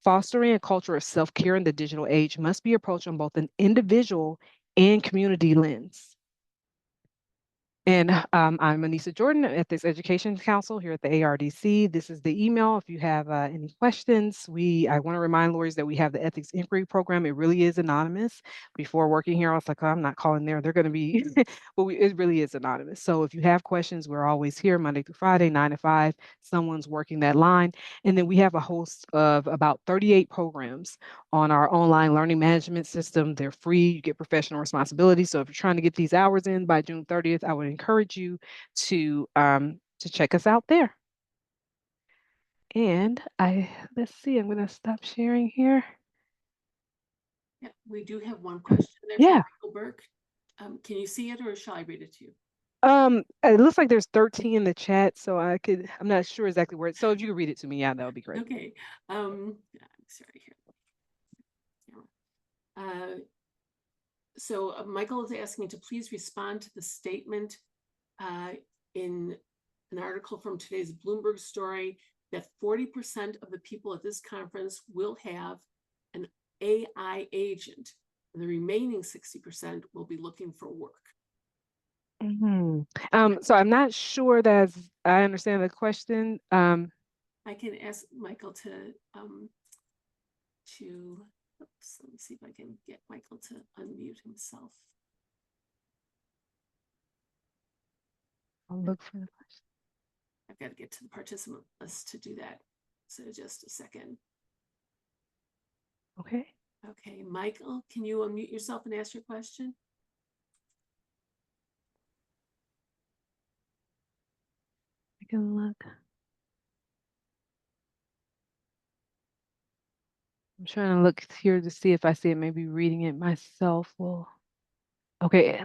Fostering a culture of self care in the digital age must be approached on both an individual and community lens. And I'm Anissa Jordan, Ethics Education Council here at the ARDC. This is the email. If you have any questions, I want to remind lawyers that we have the Ethics Inquiry Program. It really is anonymous. Before working here, I was like, oh, I'm not calling there. They're going to be, but it really is anonymous. So if you have questions, we're always here Monday through Friday, 9 to 5. Someone's working that line. And then we have a host of about 38 programs on our online learning management system. They're free. You get professional responsibility. So if you're trying to get these hours in by June 30th, I would encourage you to check us out there. And let's see, I'm going to stop sharing here. Yeah, we do have one question there Yeah. from Michael Burke. Can you see it, or shall I read it to you? It looks like there's 13 in the chat, so I'm not sure exactly where it's, so if you could read it to me, yeah, that would be great. Okay. I'm sorry here. So Michael is asking to please respond to the statement in an article from today's Bloomberg story that 40% of the people at this conference will have an AI agent, and the remaining 60% will be looking for work. So I'm not sure that I understand the question. I can ask Michael to oops, let me see if I can get Michael to unmute himself. I'll look for the question. I've got to get to the participant list to do that. So just a second. Okay. Okay, Michael, can you unmute yourself and ask your question? I can look. I'm trying to look here to see if I see it. Maybe reading it myself will. Okay.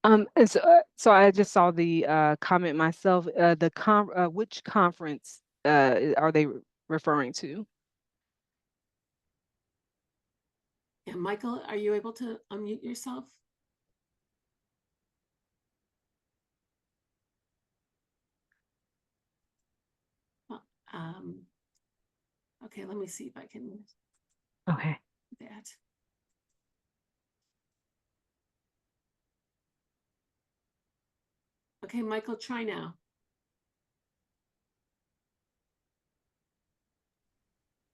And so I just saw the comment myself. Which conference are they referring to? And Michael, are you able to unmute yourself? Okay, let me see if I can Okay. do that. Okay, Michael, try now.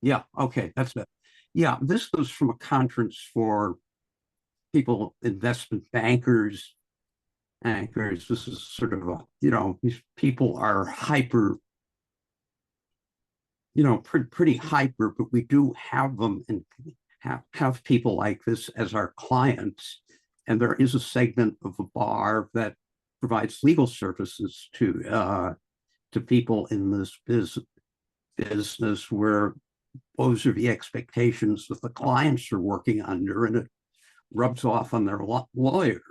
Yeah, okay, that's it. Yeah, this was from a conference for people, investment bankers, anchors. This is sort of a, these people are hyper, pretty hyper, but we do have them and have people like this as our clients. And there is a segment of the bar that provides legal services to people in this business where those are the expectations that the clients are working under, and it rubs off on their lawyers.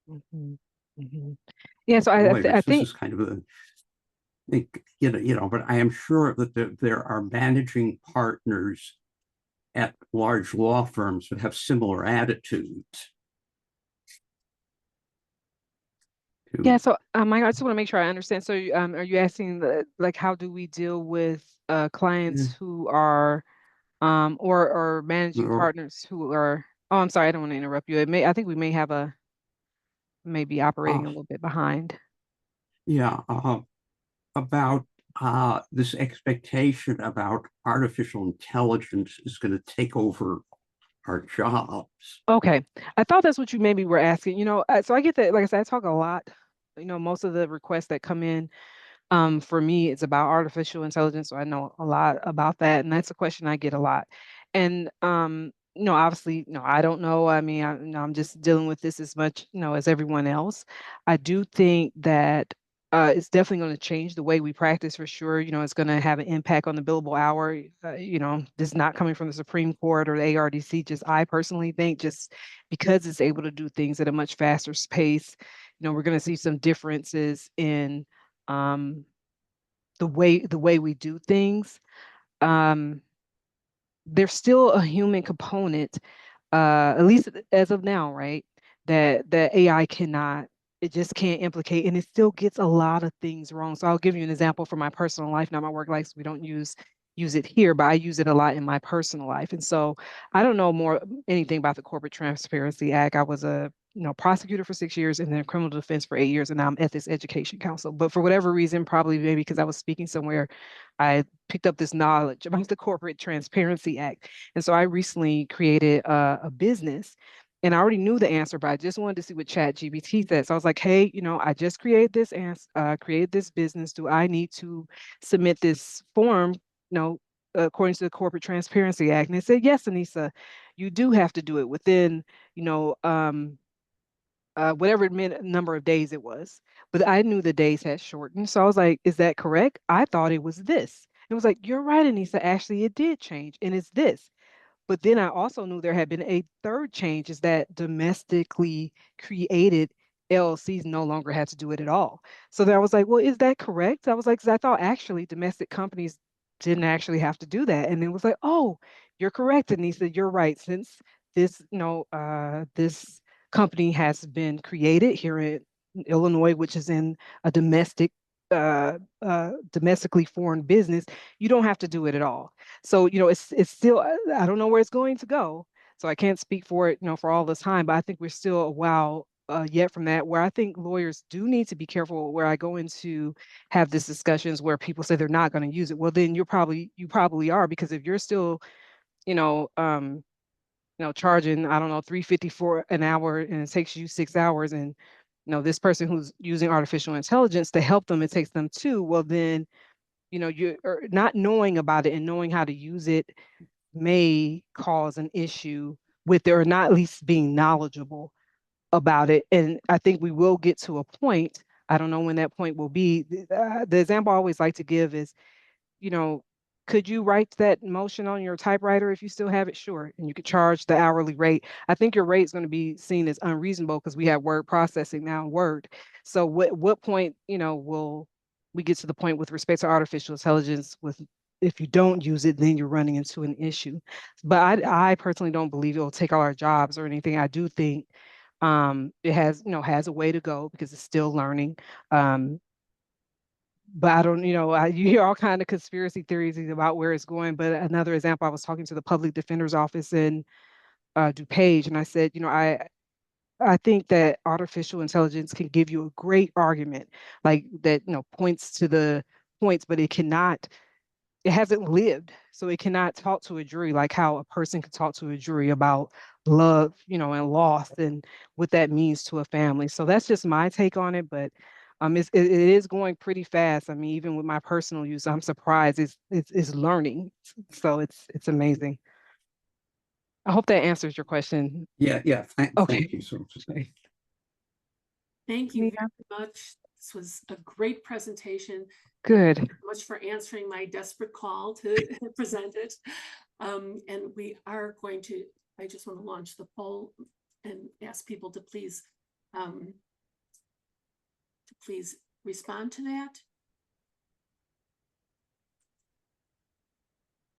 Mhm. Mhm. Yeah, so I This think is kind of a, but I am sure that there are managing partners at large law firms that have similar attitudes. yeah. So Mike, I just want to make sure I understand. So are you asking like how do we deal with clients who are or managing Or, partners who are, oh, I'm sorry, I don't want to interrupt you. I think we may be operating uh, a little bit behind. yeah, about this expectation about artificial intelligence is going to take over our jobs. Okay. I thought that's what you maybe were asking. So I get that, like I said, I talk a lot. Most of the requests that come in for me, it's about artificial intelligence. So I know a lot about that. And that's a question I get a lot. And obviously, I don't know. I mean, I'm just dealing with this as much, as everyone else. I do think that it's definitely going to change the way we practice for sure. It's going to have an impact on the billable hour. This is not coming from the Supreme Court or the ARDC. Just I personally think just because it's able to do things at a much faster pace, we're going to see some differences in um, the way we do things. Um, there's still a human component, at least as of now, right? That AI cannot, it just can't implicate, and it still gets a lot of things wrong. So I'll give you an example from my personal life, not my work life. So we don't use it here, but I use it a lot in my personal life. And so I don't know anything about the Corporate Transparency Act. I was a prosecutor for 6 years and then criminal defense for 8 years, and now I'm ethics education counsel. But for whatever reason, probably maybe because I was speaking somewhere, I picked up this knowledge about the Corporate Transparency Act. And so I recently created a business and I already knew the answer, but I just wanted to see what Chat GPT said. So I was like, hey, I just created this business. Do I need to submit this form, according to the Corporate Transparency Act? And it said, yes, Anissa, you do have to do it within, you know, whatever number of days it was. But I knew the days had shortened. So I was like, is that correct? I thought it was this. It was like, you're right, Anissa. Actually, it did change. And it's this. But then I also knew there had been a third change is that domestically created LLCs no longer had to do it at all. So then I was like, well, is that correct? I was like, 'cause I thought actually domestic companies didn't actually have to do that. And it was like, oh, you're correct, Anissa, you're right. Since this company has been created here in Illinois, which is in a domestically foreign business, you don't have to do it at all. So, it's still, I don't know where it's going to go. So I can't speak for it, for all this time, but I think we're still a while yet from that, where I think lawyers do need to be careful where I go into have these discussions where people say they're not going to use it. Well, then you probably are, because if you're still, you know, um, charging, I don't know, 350 for an hour and it takes you 6 hours, and this person who's using artificial intelligence to help them, it takes them two. Well, then, you're not knowing about it and knowing how to use it may cause an issue with it, or not at least being knowledgeable about it. And I think we will get to a point. I don't know when that point will be. The example I always like to give is, you know, could you write that motion on your typewriter if you still have it? Sure. And you could charge the hourly rate. I think your rate is going to be seen as unreasonable because we have word processing now in Word. So what point, will we get to the point with respect to artificial intelligence with if you don't use it, then you're running into an issue. But I personally don't believe it will take all our jobs or anything. I do think it has a way to go because it's still learning. Um, but I don't, you hear all kind of conspiracy theories about where it's going. But another example, I was talking to the public defender's office in DuPage, and I said, I think that artificial intelligence can give you a great argument, like that, points to the points, but it hasn't lived. So it cannot talk to a jury like how a person could talk to a jury about love, and loss and what that means to a family. So that's just my take on it. But it is going pretty fast. I mean, even with my personal use, I'm surprised it's learning. So it's amazing. I hope that answers your question. Yeah. Okay. Thank you so much. Thank you Nina? very much. This was a great presentation. Good. Thank you very much for answering my desperate call to present it. And we are going to, I just want to launch the poll and ask people to please respond to that.